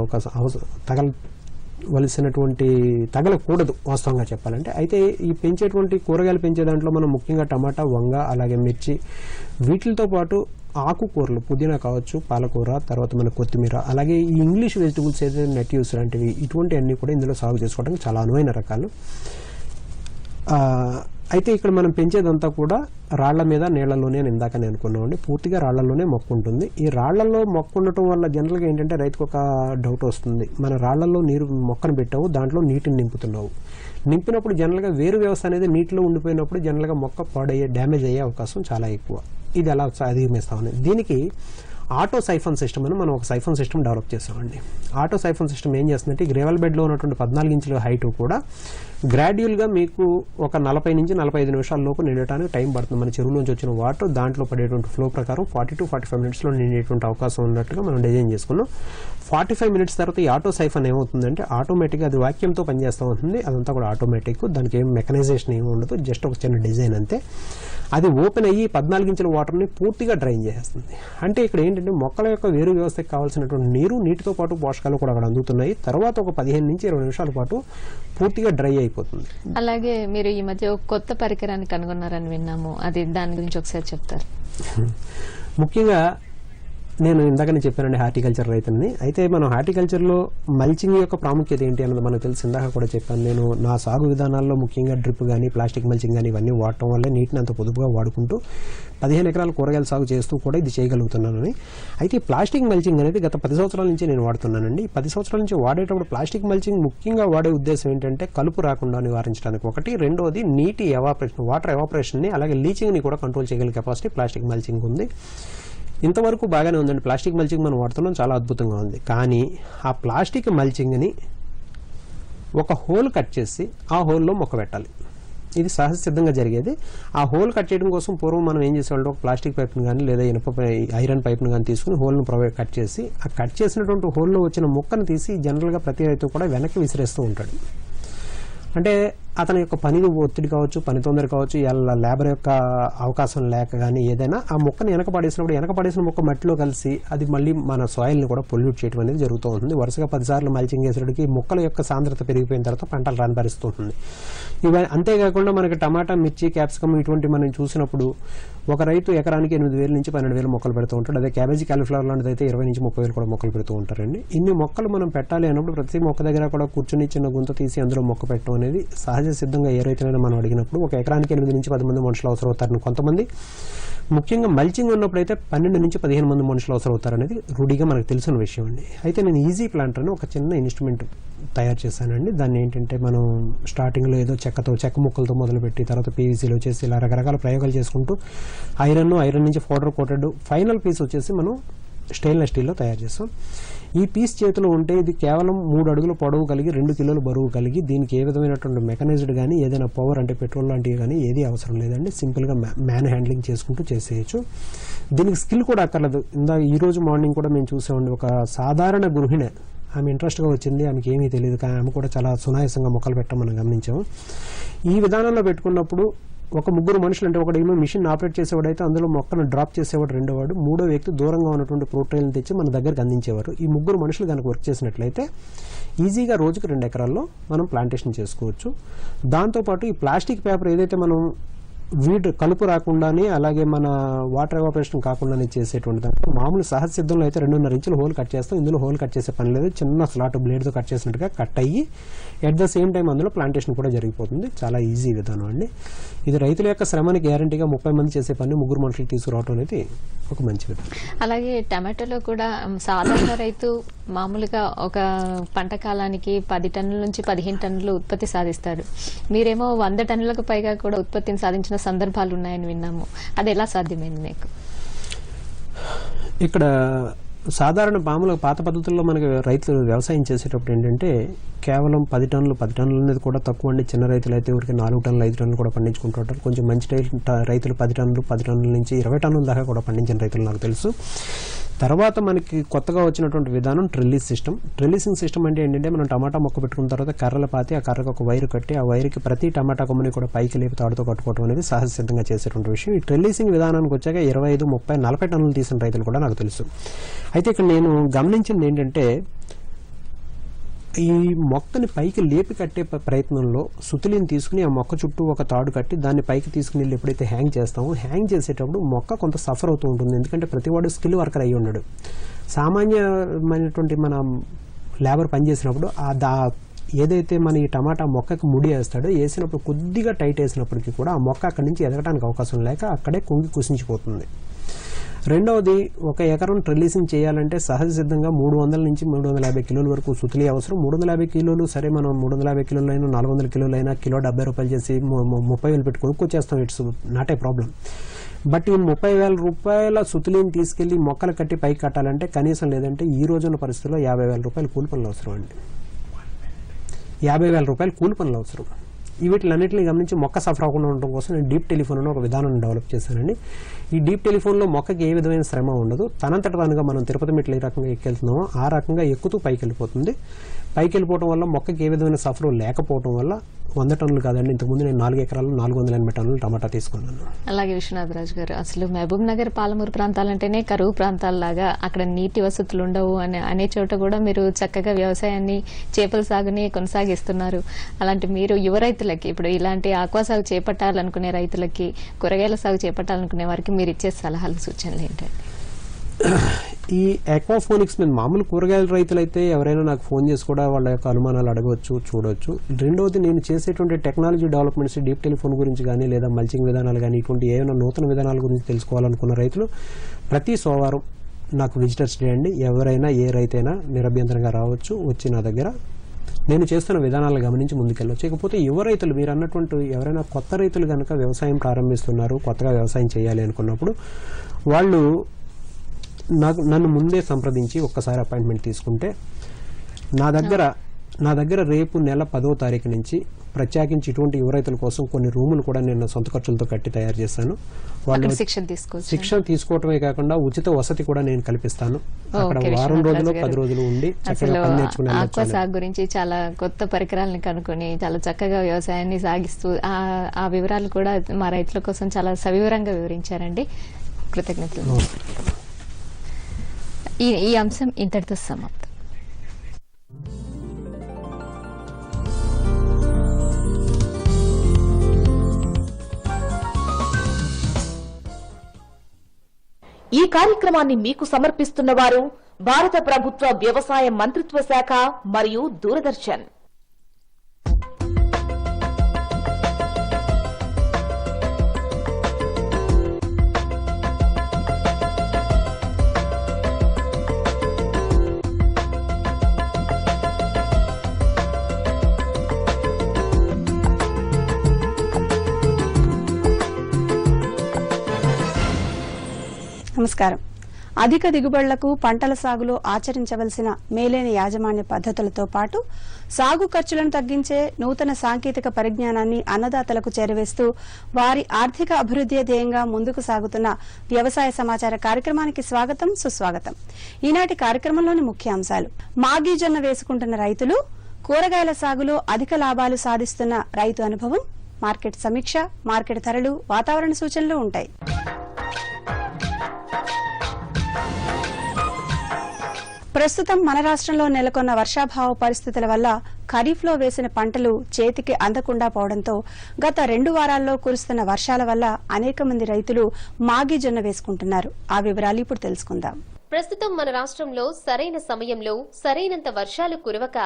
తగలకూడదు వాస్తవంగా చెప్పాలంటే. అయితే ఈ పెంచేటువంటి కూరగాయలు పెంచే దాంట్లో మనం ముఖ్యంగా టమాటా, వంగ అలాగే మిర్చి, వీటితో పాటు ఆకుకూరలు పుదీనా కావచ్చు, పాలకూర, తర్వాత మన కొత్తిమీర, అలాగే ఈ ఇంగ్లీష్ వెజిటబుల్స్ ఏదైతే నెట్యూస్ లాంటివి ఇటువంటి అన్ని కూడా ఇందులో సాగు చేసుకోవడానికి చాలా అనువైన రకాలు. అయితే ఇక్కడ మనం పెంచేదంతా కూడా రాళ్ల మీద నీళ్లలోనే ఇందాక నేను అనుకున్నామండి. పూర్తిగా రాళ్లలోనే మొక్క ఉంటుంది. ఈ రాళ్లలో మొక్క ఉండటం వల్ల జనరల్గా ఏంటంటే రైతుకు ఒక డౌట్ వస్తుంది, మన రాళ్లలో నీరు మొక్కను పెట్టావు, దాంట్లో నీటిని నింపుతున్నావు. నింపినప్పుడు జనరల్గా వేరు వ్యవస్థ అనేది నీటిలో ఉండిపోయినప్పుడు జనరల్గా మొక్క డ్యామేజ్ అయ్యే అవకాశం చాలా ఎక్కువ. ఇది ఎలా అధిగమిస్తామని దీనికి ఆటో సైఫన్ సిస్టమ్ అని మనం ఒక సైఫన్ సిస్టమ్ డెవలప్ చేసామండి. ఆటో సైఫన్ సిస్టమ్ ఏం చేస్తుందంటే గ్రేవల్ బెడ్లో ఉన్నటువంటి 14 ఇంచుల హైట్ కూడా గ్రాడ్యువల్గా మీకు ఒక 40 నుంచి 45 నిమిషాల లోపు నిండటానికి టైం పడుతుంది. మన చెరువులోంచి వచ్చిన వాటర్ దాంట్లో పడేటువంటి ఫ్లో ప్రకారం 40 to 45 మినిట్స్లో నిండేటువంటి అవకాశం ఉన్నట్టుగా మనం డిజైన్ చేసుకున్నాం. 45 మినిట్స్ తర్వాత ఈ ఆటో సైఫన్ ఏమవుతుందంటే ఆటోమేటిక్గా అది వాక్యంతో పనిచేస్తూ ఉంటుంది. అదంతా కూడా ఆటోమేటిక్, దానికి ఏం మెకనైజేషన్ ఏమి ఉండదు, జస్ట్ ఒక చిన్న డిజైన్ అంతే. అది ఓపెన్ అయ్యి 14 ఇంచుల వాటర్ని పూర్తిగా డ్రైన్ చేసేస్తుంది. అంటే ఇక్కడ ఏంటంటే మొక్కల యొక్క వేరు వ్యవస్థకి కావాల్సినటువంటి నీటితో పాటు పోషకాలు కూడా అక్కడ అందుతున్నాయి. తర్వాత ఒక 15 నుంచి 20 నిమిషాల పాటు పూర్తిగా డ్రై అయిపోతుంది. అలాగే మీరు ఈ మధ్య ఒక కొత్త పరికరాన్ని కనుగొన్నారని విన్నాము, అది దాని గురించి ఒకసారి చెప్తారు? ముఖ్యంగా నేను ఇందాకనే చెప్పానండి హార్టికల్చర్ రైతుని. అయితే మనం హార్టికల్చర్లో మల్చింగ్ యొక్క ప్రాముఖ్యత ఏంటి అన్నది మనకు తెలిసి ఇందాక కూడా చెప్పాను. నేను నా సాగు విధానాల్లో ముఖ్యంగా డ్రిప్ కానీ ప్లాస్టిక్ మల్చింగ్ కానీ ఇవన్నీ వాడటం వల్లే నీటిని అంత పొదుపుగా వాడుకుంటూ 15 ఎకరాల కూరగాయల సాగు చేస్తూ కూడా ఇది చేయగలుగుతున్నానని. అయితే ప్లాస్టిక్ మల్చింగ్ అనేది గత 10 సంవత్సరాల నుంచి నేను వాడుతున్నానండి. 10 సంవత్సరాల నుంచి వాడేటప్పుడు ప్లాస్టిక్ మల్చింగ్ ముఖ్యంగా వాడే ఉద్దేశం ఏంటంటే కలుపు రాకుండా నివారించడానికి ఒకటి, రెండోది నీటి ఎవాపరేషన్, వాటర్ ఎవాపరేషన్ని అలాగే లీచింగ్ని కూడా కంట్రోల్ చేయగలిగే కెపాసిటీ ప్లాస్టిక్ మల్చింగ్ ఉంది. ఇంతవరకు బాగానే ఉందండి. ప్లాస్టిక్ మల్చింగ్ మనం వాడుతున్నాం, చాలా అద్భుతంగా ఉంది. కానీ ఆ ప్లాస్టిక్ మల్చింగ్ని ఒక హోల్ కట్ చేసి ఆ హోల్లో మొక్క పెట్టాలి. ఇది సహజ సిద్ధంగా జరిగేది. ఆ హోల్ కట్ చేయడం కోసం పూర్వం మనం ఏం చేసేవాళ్ళం, ఒక ప్లాస్టిక్ పైప్ని కానీ లేదా ఐరన్ పైప్ని కానీ తీసుకుని హోల్ను కట్ చేసి ఆ కట్ చేసినటువంటి హోల్లో వచ్చిన మొక్కను తీసి జనరల్గా ప్రతి రైతు కూడా వెనక్కి విసిరేస్తూ ఉంటాడు. అంటే అతని యొక్క పని ఒత్తిడి కావచ్చు, పని తొందర కావచ్చు, లేబర్ యొక్క అవకాశం లేక కానీ ఏదైనా ఆ మొక్కని వెనకపడేసిన మొక్క మట్టిలో కలిసి అది మళ్ళీ మన సాయిల్ని కూడా పొల్యూట్ చేయడం అనేది జరుగుతూ ఉంటుంది. వరుసగా 10 సార్లు మల్చింగ్ వేసేటికి మొక్కల యొక్క సాంద్రత పెరిగిపోయిన తర్వాత పంటలు రాని పరిస్థితి ఉంటుంది. అంతేకాకుండా మనకి టమాటా, మిర్చి, క్యాప్సికమ్ ఇటువంటి మనం చూసినప్పుడు ఒక రైతు ఎకరానికి 8,000 నుంచి 12,000 మొక్కలు పెడుతూ ఉంటాడు. అదే క్యాబేజీ, కాలీఫ్లవర్ లాంటిది అయితే 20 నుంచి 30,000 కూడా మొక్కలు పెడుతూ ఉంటారండి. ఇన్ని మొక్కలు మనం పెట్టాలి అన్నప్పుడు ప్రతి మొక్క దగ్గర కూడా కూర్చుని చిన్న గుంత తీసి అందులో మొక్క పెట్టడం అనేది సహజ సిద్ధంగా ఏ రైతులైనా మనం అడిగినప్పుడు ఒక ఎకరానికి 8 నుంచి 10 మంది మనుషులు అవసరం అవుతారని కొంతమంది, ముఖ్యంగా మల్చింగ్ ఉన్నప్పుడు అయితే 12 నుంచి 15 మంది మనుషులు అవసరం అవుతారనేది రూఢిగా మనకు తెలిసిన విషయం అండి. అయితే నేను ఈజీ ప్లాంటర్ అని ఒక చిన్న ఇన్స్ట్రుమెంట్ తయారు చేశానండి. దాన్ని ఏంటంటే మనం స్టార్టింగ్లో ఏదో చెక్క ముక్కలతో మొదలుపెట్టి తర్వాత పీవీసీలో వచ్చేసి ఇలా రకరకాల ప్రయోగాలు చేసుకుంటూ ఐరన్ నుంచి పౌడర్ కోటెడ్ ఫైనల్ పీస్ వచ్చేసి మనం స్టెయిన్లెస్ స్టీల్లో తయారు చేస్తాం. ఈ పీస్ చేతిలో ఉంటే ఇది కేవలం 3 అడుగుల పొడవు కలిగి 2 కిలోల బరువు కలిగి దీనికి ఏ విధమైనటువంటి మెకానైజ్డ్ కానీ ఏదైనా పవర్ అంటే పెట్రోల్ లాంటివి కానీ ఏది అవసరం లేదండి. సింపుల్గా మ్యాన్ హ్యాండ్లింగ్ చేసుకుంటూ చేసేయచ్చు. దీనికి స్కిల్ కూడా అక్కర్లేదు. ఈ రోజు మార్నింగ్ కూడా మేము చూసామండి, ఒక సాధారణ గృహిణి, ఆమె ఇంట్రెస్ట్గా వచ్చింది, ఆమెకి ఏమీ తెలియదు కానీ ఆమె కూడా చాలా సునాయాసంగా మొక్కలు పెట్టడం మనం గమనించాము. ఈ విధానంలో పెట్టుకున్నప్పుడు ఒక 3 మనుషులు, అంటే ఒకడేమో మిషన్ ఆపరేట్ చేసేవాడు అయితే అందులో మొక్కను డ్రాప్ చేసేవాడు రెండోవాడు, 3వ వ్యక్తి దూరంగా ఉన్నటువంటి ప్రోటీన్లు తెచ్చి మన దగ్గరికి అందించేవారు. ఈ 3 మనుషులు కనుక వర్క్ చేసినట్లయితే ఈజీగా రోజుకు 2 ఎకరాల్లో మనం ప్లాంటేషన్ చేసుకోవచ్చు. దాంతోపాటు ఈ ప్లాస్టిక్ పేపర్ ఏదైతే మనం కలుపు రాకుండానే అలాగే మన వాటర్ ఎవాపరేషన్ కాకుండానే చేసేటువంటి దాంట్లో మామూలు సహజ సిద్ధంలో అయితే 2.5 ఇంచులు హోల్ కట్ చేస్తాం. ఇందులో హోల్ కట్ చేసే పని లేదు, చిన్న స్లాట్ బ్లేడ్తో కట్ చేసినట్టుగా కట్ అయ్యి ఎట్ ద సేమ్ టైం అందులో ప్లాంటేషన్ కూడా జరిగిపోతుంది. చాలా ఈజీ విధానం అండి. ఇది రైతుల యొక్క శ్రమని గ్యారంటీగా 30 మంది చేసే పని 3 మనుషులు తీసుకురావడం అనేది ఒక మంచి విధానం. అలాగే టమాటోలో కూడా సాధారణ రైతు మామూలుగా ఒక పంట కాలానికి 10 టన్నుల నుంచి 15 టన్నులు ఉత్పత్తి సాధిస్తాడు. మీరేమో 100 టన్నులకు పైగా కూడా ఉత్పత్తిని సాధించిన సందర్భాలు ఉన్నాయని విన్నాము. అది ఎలా సాధ్యమైంది మీకు? ఇక్కడ సాధారణ మామూలుగా పాత పద్ధతుల్లో మనకి రైతులు వ్యవసాయం చేసేటప్పుడు ఏంటంటే కేవలం 10 టన్నులు అనేది కూడా తక్కువ అండి. చిన్న రైతులు అయితే ఊరికి 4 టన్నులు 5 టన్నులు కూడా పండించుకుంటుంటారు. కొంచెం మంచి రైతులు 10 టన్నుల నుంచి 20 టన్నుల దాకా కూడా పండించిన రైతులు నాకు తెలుసు. తర్వాత మనకి కొత్తగా వచ్చినటువంటి విధానం ట్రెల్లిసింగ్ సిస్టమ్ అంటే ఏంటంటే మనం టమాటా మొక్క పెట్టుకున్న తర్వాత కర్రలు పాతి ఆ కర్రకు ఒక వైరు కట్టి ఆ వైరుకి ప్రతి టమాటా కొమ్మని కూడా పైకి లేపి తాడుతో కట్టుకోవడం అనేది సహజ సిద్ధంగా చేసేటువంటి విషయం. ఈ ట్రెల్లిసింగ్ విధానానికి వచ్చాక 25, 30, 40 టన్నులు తీసిన రైతులు కూడా నాకు తెలుసు. అయితే ఇక్కడ నేను గమనించింది ఏంటంటే ఈ మొక్కని పైకి లేపి కట్టే ప్రయత్నంలో సుతిలిని తీసుకుని ఆ మొక్క చుట్టూ ఒక తాడు కట్టి దాన్ని పైకి తీసుకుని వెళ్ళి ఎప్పుడైతే హ్యాంగ్ చేస్తామో హ్యాంగ్ చేసేటప్పుడు మొక్క కొంత సఫర్ అవుతూ ఉంటుంది. ఎందుకంటే ప్రతివాడు స్కిల్ వర్కర్ అయ్యి ఉన్నాడు. సామాన్యమైనటువంటి మన లేబర్ పనిచేసినప్పుడు ఏదైతే మన ఈ టమాటా మొక్కకి ముడి వేస్తాడో వేసినప్పుడు కొద్దిగా టైట్ వేసినప్పటికీ కూడా ఆ మొక్క అక్కడి నుంచి ఎదగడానికి అవకాశం లేక అక్కడే కుంగి కుసించిపోతుంది. రెండవది, ఒక ఎకరం ట్రెల్లిసింగ్ చేయాలంటే సహజ సిద్ధంగా 300 నుంచి 350 కిలోల వరకు సుతిలి అవసరం. 350 కిలోలు సరే, మనం 350 కిలోలైనా 400 కిలోలైనా కిలో 70 రూపాయలు చేసి 30,000 పెట్టి కొనుక్కొచ్చేస్తాం. It's not a problem. But ఈ 30,000 రూపాయల సుతిలిని తీసుకెళ్లి మొక్కలు కట్టి పైకి కట్టాలంటే కనీసం లేదంటే ఈ రోజున్న పరిస్థితుల్లో 50,000 రూపాయలు కూలి పనులు అవసరం అండి. 50,000 రూపాయలు కూలి పనులు అవసరం. వీటిలన్నింటినీ గమనించి మొక్క సఫర్ అవ్వకుండా ఉండడం కోసం నేను డీప్ టెలిఫోన్ అని ఒక విధానం డెవలప్ చేశానండి. ఈ డీప్ టెలిఫోన్లో మొక్కకి ఏ విధమైన శ్రమ ఉండదు. తనంతట తానుగా మనం తిరుపతి మెట్లు ఏ రకంగా ఎక్కెళ్తున్నామో ఆ రకంగా ఎక్కుతూ పైకి వెళ్ళిపోతుంది. పైకి వెళ్ళిపోవడం వల్ల మొక్కకి ఏ విధమైన సఫర్ లేకపోవడం వల్ల 100 టన్నులు కాదండి, ఇంతకుముందు నేను 4 ఎకరాలు 480 టన్నులు టమాటా తీసుకున్నాను. అలాగే విశ్వనాథరాజు గారు, అసలు మహబూబ్ నగర్, పాలమూరు ప్రాంతాలంటేనే కరువు ప్రాంతాలలాగా అక్కడ నీటి వసతులు ఉండవు అనే చోట కూడా మీరు చక్కగా వ్యవసాయాన్ని, చేపల సాగుని కొనసాగిస్తున్నారు. అలాంటి మీరు యువ రైతులకి, ఇప్పుడు ఇలాంటి ఆక్వా సాగు చేపట్టాలనుకునే రైతులకి, కూరగాయల సాగు చేపట్టాలనుకునే వారికి మీరు ఇచ్చే సలహాలు, సూచనలు ఏంటండి? ఈ ఆక్వాఫోనిక్స్ మీద మామూలు కూరగాయల రైతులైతే ఎవరైనా నాకు ఫోన్ చేసి కూడా వాళ్ళ యొక్క అనుమానాలు అడగవచ్చు, చూడవచ్చు. రెండవది, నేను చేసేటువంటి టెక్నాలజీ డెవలప్మెంట్స్, డీప్ టెలిఫోన్ గురించి కానీ లేదా మల్చింగ్ విధానాలు కానీ ఇటువంటి ఏమైనా నూతన విధానాల గురించి తెలుసుకోవాలనుకున్న రైతులు ప్రతి సోమవారం నాకు విజిటర్స్ డే అండి. ఎవరైనా ఏ రైతైనా నిరభ్యంతరంగా రావచ్చు, వచ్చి నా దగ్గర నేను చేస్తున్న విధానాలను గమనించి ముందుకెళ్ళవచ్చు. ఇకపోతే యువ రైతులు, మీరు అన్నటువంటి ఎవరైనా కొత్త రైతులు కనుక వ్యవసాయం ప్రారంభిస్తున్నారు, కొత్తగా వ్యవసాయం చేయాలి అనుకున్నప్పుడు వాళ్ళు నన్ను ముందే సంప్రదించి ఒక్కసారి అపాయింట్మెంట్ తీసుకుంటే నా దగ్గర నా దగ్గర రేపు నెల 10వ తారీఖు నుంచి ప్రత్యేకించి ఇటువంటి యువ రైతుల కోసం కొన్ని రూములు కూడా నేను సొంత ఖర్చులతో కట్టి తయారు చేశాను. వాళ్ళు శిక్షణ తీసుకోవటమే కాకుండా ఉచిత వసతి కూడా నేను కల్పిస్తాను. అక్కడ వారం రోజులు 10 రోజులు ఉండి చక్కగా పని నేర్చుకుని ఆక్వా సాగు గురించి చాలా కొత్త పరికరాలను కనుక్కొని చాలా చక్కగా వ్యవసాయాన్ని సాగిస్తూ ఆ వివరాలు కూడా మా రైతుల కోసం చాలా సవివరంగా వివరించారండి. కృతజ్ఞతలు. ఈ అంశం ఇంతటితో సమాప్తం. ఈ కార్యక్రమాన్ని మీకు సమర్పిస్తున్న వారు భారత ప్రభుత్వ వ్యవసాయ మంత్రిత్వ శాఖ మరియు దూరదర్శన్. నమస్కారం. అధిక దిగుబడులకు పంటల సాగులో ఆచరించవలసిన మేలైన యాజమాన్య పద్ధతులతో పాటు సాగు ఖర్చులను తగ్గించే నూతన సాంకేతిక పరిజ్ఞానాన్ని అన్నదాతలకు చేరవేస్తూ వారి ఆర్థిక అభివృద్ధి ధ్యేయంగా ముందుకు సాగుతున్న వ్యవసాయ సమాచార కార్యక్రమానికి స్వాగతం, సుస్వాగతం. ఈనాటి కార్యక్రమంలోని ముఖ్య అంశాలు: మాగి జొన్న వేసుకుంటున్న రైతులు, కూరగాయల సాగులో అధిక లాభాలు సాధిస్తున్న రైతు అనుభవం, మార్కెట్ సమీక్ష, మార్కెట్ ధరలు, వాతావరణ సూచనలు ఉంటాయి. ప్రస్తుతం మన రాష్ట్రంలో నెలకొన్న వర్షాభావ పరిస్థితుల వల్ల ఖరీఫ్లో వేసిన పంటలు చేతికి అందకుండా పోవడంతో గత 2 వారాల్లో కురుస్తున్న వర్షాల వల్ల అనేక మంది రైతులు మాగి జొన్న వేసుకుంటున్నారు. ఆ వివరాలు ఇప్పుడు తెలుసుకుందాం. ప్రస్తుతం మన రాష్ట్రంలో సరైన సమయంలో సరైనంత వర్షాలు కురవక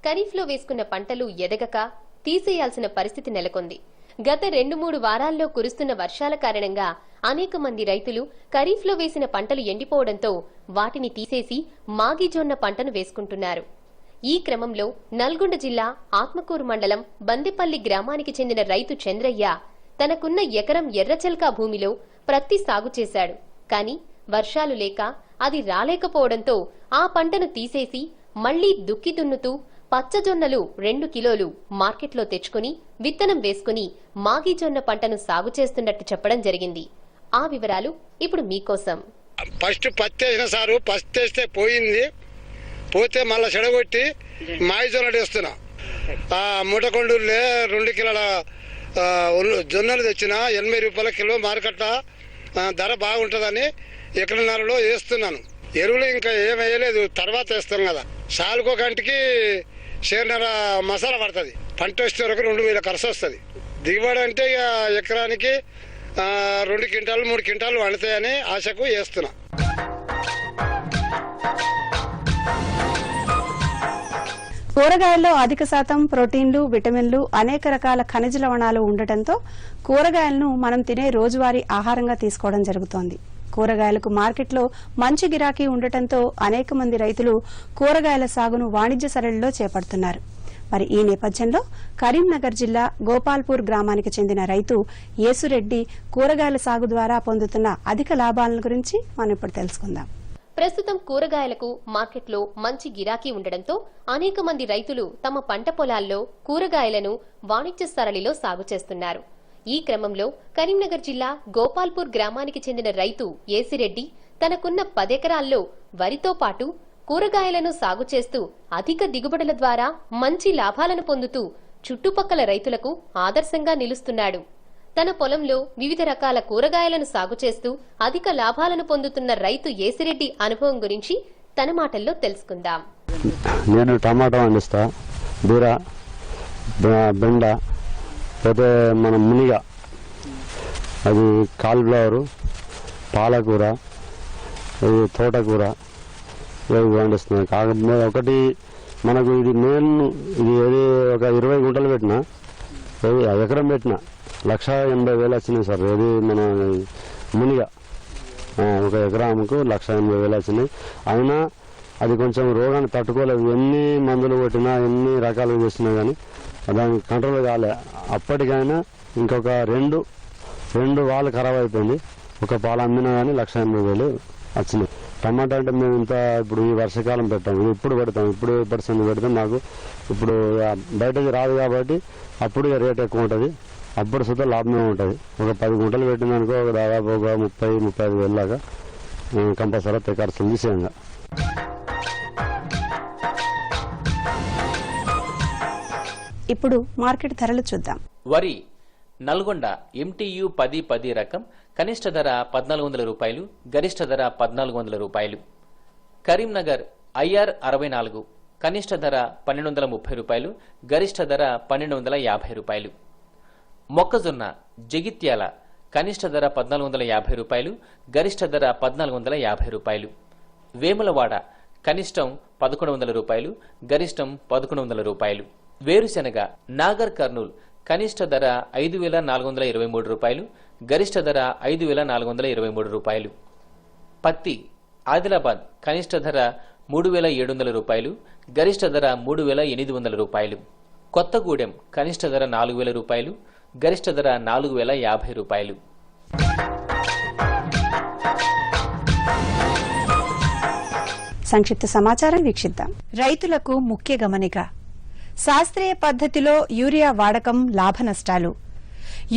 ఖరీఫ్లో వేసుకున్న పంటలు ఎదగక తీసేయాల్సిన పరిస్థితి నెలకొంది. గత 2-3 వారాల్లో కురుస్తున్న వర్షాల కారణంగా అనేక మంది రైతులు ఖరీఫ్లో వేసిన పంటలు ఎండిపోవడంతో వాటిని తీసేసి మాగి జొన్న పంటను వేసుకుంటున్నారు. ఈ క్రమంలో నల్గొండ జిల్లా ఆత్మకూరు మండలం బందెపల్లి గ్రామానికి చెందిన రైతు చంద్రయ్య తనకున్న ఎకరం ఎర్రచల్కా భూమిలో ప్రత్తి సాగు చేశాడు. కాని వర్షాలు లేక అది రాలేకపోవడంతో ఆ పంటను తీసేసి మళ్లీ దుక్కి దున్నుతూ పచ్చజొన్నలు 2 కిలోలు మార్కెట్లో తెచ్చుకుని విత్తనం వేసుకుని మాగి జొన్న పంటను సాగు చేస్తున్నట్టు చెప్పడం జరిగింది. ఆ వివరాలు ఇప్పుడు మీకోసం. ఫస్ట్ పత్తి వేసిన సారు, పత్తి వేస్తే పోయింది, పోతే మళ్ళీ చెడగొట్టి మాగి జొన్నలు వేస్తున్నా. మూటకొండూరులే 2 కిలోల జొన్నలు తెచ్చిన 80 రూపాయల కిలో మార్కెట్లో ధర బాగుంటుందని ఎకరన్నరలో వేస్తున్నాను. ఎరువులు ఇంకా ఏం వేయలేదు, తర్వాత వేస్తాం కదా. సాలుకో గంటకి షేర్నర మసాలా పడుతుంది. పంట వచ్చే వరకు 2000 ఖర్చు వస్తుంది. దిగుబడి అంటే ఇక ఎకరానికి 2 క్వింటాలు 3 క్వింటాలు వండుతాయని ఆశకు వేస్తున్నా. కూరగాయల్లో అధిక శాతం ప్రోటీన్లు, విటమిన్లు, అనేక రకాల ఖనిజ లవణాలు ఉండటంతో కూరగాయలను మనం తినే రోజువారీ ఆహారంగా తీసుకోవడం జరుగుతోంది. కూరగాయలకు మార్కెట్లో మంచి గిరాకీ ఉండటంతో అనేక మంది రైతులు కూరగాయల సాగును వాణిజ్య సరళిలో చేపడుతున్నారు. మరి ఈ నేపథ్యంలో కరీంనగర్ జిల్లా గోపాల్పూర్ గ్రామానికి చెందిన రైతు యేసురెడ్డి కూరగాయల సాగు ద్వారా పొందుతున్న అధిక లాభాలను గురించి మనం ఇప్పుడు తెలుసుకుందాం. ప్రస్తుతం కూరగాయలకు మార్కెట్లో మంచి గిరాకీ ఉండడంతో అనేక మంది రైతులు తమ పంట పొలాల్లో కూరగాయలను వాణిజ్య సరళిలో సాగు చేస్తున్నారు. ఈ క్రమంలో కరీంనగర్ జిల్లా గోపాల్పూర్ గ్రామానికి చెందిన రైతు యేసిరెడ్డి తనకున్న 10 ఎకరాల్లో వరితో పాటు కూరగాయలను సాగు చేస్తూ అధిక దిగుబడుల ద్వారా మంచి లాభాలను పొందుతూ చుట్టుపక్కల రైతులకు ఆదర్శంగా నిలుస్తున్నాడు. తన పొలంలో వివిధ రకాల కూరగాయలను సాగు చేస్తూ అధిక లాభాలను పొందుతున్న రైతు యేసిరెడ్డి అనుభవం గురించి తన మాటల్లో తెలుసుకుందాం. నేను టమాటా పండిస్తా, బీర, బెండ, అయితే మన మునిగ, అది కాలిఫ్లవరు, పాలకూర, ఇది తోటకూర, ఇవి పండిస్తున్నాయి. కాకపోతే ఒకటి మనకు ఇది మెయిన్, ఇది ఏది ఒక 20 గుంటలు పెట్టినా, ఎకరం పెట్టినా 1,80,000 వచ్చినాయి సార్. ఏది మన మునిగ ఒక ఎకరాముకు 1,80,000 వచ్చినాయి. అయినా అది కొంచెం రోగాన్ని తట్టుకోలేదు. ఎన్ని మందులు కొట్టినా, ఎన్ని రకాలుగా చేసినా కానీ దానికి కంట్రోల్ కాలే. అప్పటికైనా ఇంకొక 2 వాళ్ళు ఖరాబ్ అయిపోయింది. ఒక పాలు అమ్మినా కానీ 1,80,000 వచ్చినాయి. టమాటా అంటే మేము ఇంత ఇప్పుడు ఈ వర్షాకాలం పెట్టాము, ఇప్పుడు పెడతాం, ఇప్పుడు పర్సెంట్ పెడితే మాకు ఇప్పుడు బయటకి రాదు కాబట్టి అప్పుడు రేట్ ఎక్కువ ఉంటుంది, అప్పుడు సుద్ధ లాభమే ఉంటుంది. ఒక 10 గుంటలు పెట్టిందనుకో ఒక దాదాపు ఒక 30-35 వేలు లాగా కంపల్సరీ ఖర్చులు విషయంగా. ఇప్పుడు మార్కెట్ ధరలు చూద్దాం. వరి నల్గొండ MTU 10-10 రకం కనిష్ట ధర 1400 రూపాయలు, గరిష్ట ధర 1400 రూపాయలు. కరీంనగర్ IR 64 కనిష్ట ధర 1230 రూపాయలు, గరిష్ట ధర 1250 రూపాయలు. మొక్కజొన్న జగిత్యాల కనిష్ట ధర 1450 రూపాయలు, గరిష్ట ధర 1450 రూపాయలు. వేములవాడ కనిష్టం 1100 రూపాయలు, గరిష్టం 1100 రూపాయలు. వేరుశెనగ నాగర్ కర్నూల్ కనిష్ట ధర 5423 రూపాయలు, గరిష్ట ధర 5423 రూపాయలు. పత్తి ఆదిలాబాద్ కనిష్ట ధర 3700 రూపాయలు, గరిష్ట ధర 3800 రూపాయలు. కొత్తగూడెం కనిష్ట ధర 4000 రూపాయలు, గరిష్ట ధర 4050 రూపాయలు. సంక్షిప్త సమాచారం వీక్షిద్దాం. రైతులకు ముఖ్య గమనిక. శాస్త్రీయ పద్ధతిలో యూరియా వాడకం లాభ నష్టాలు.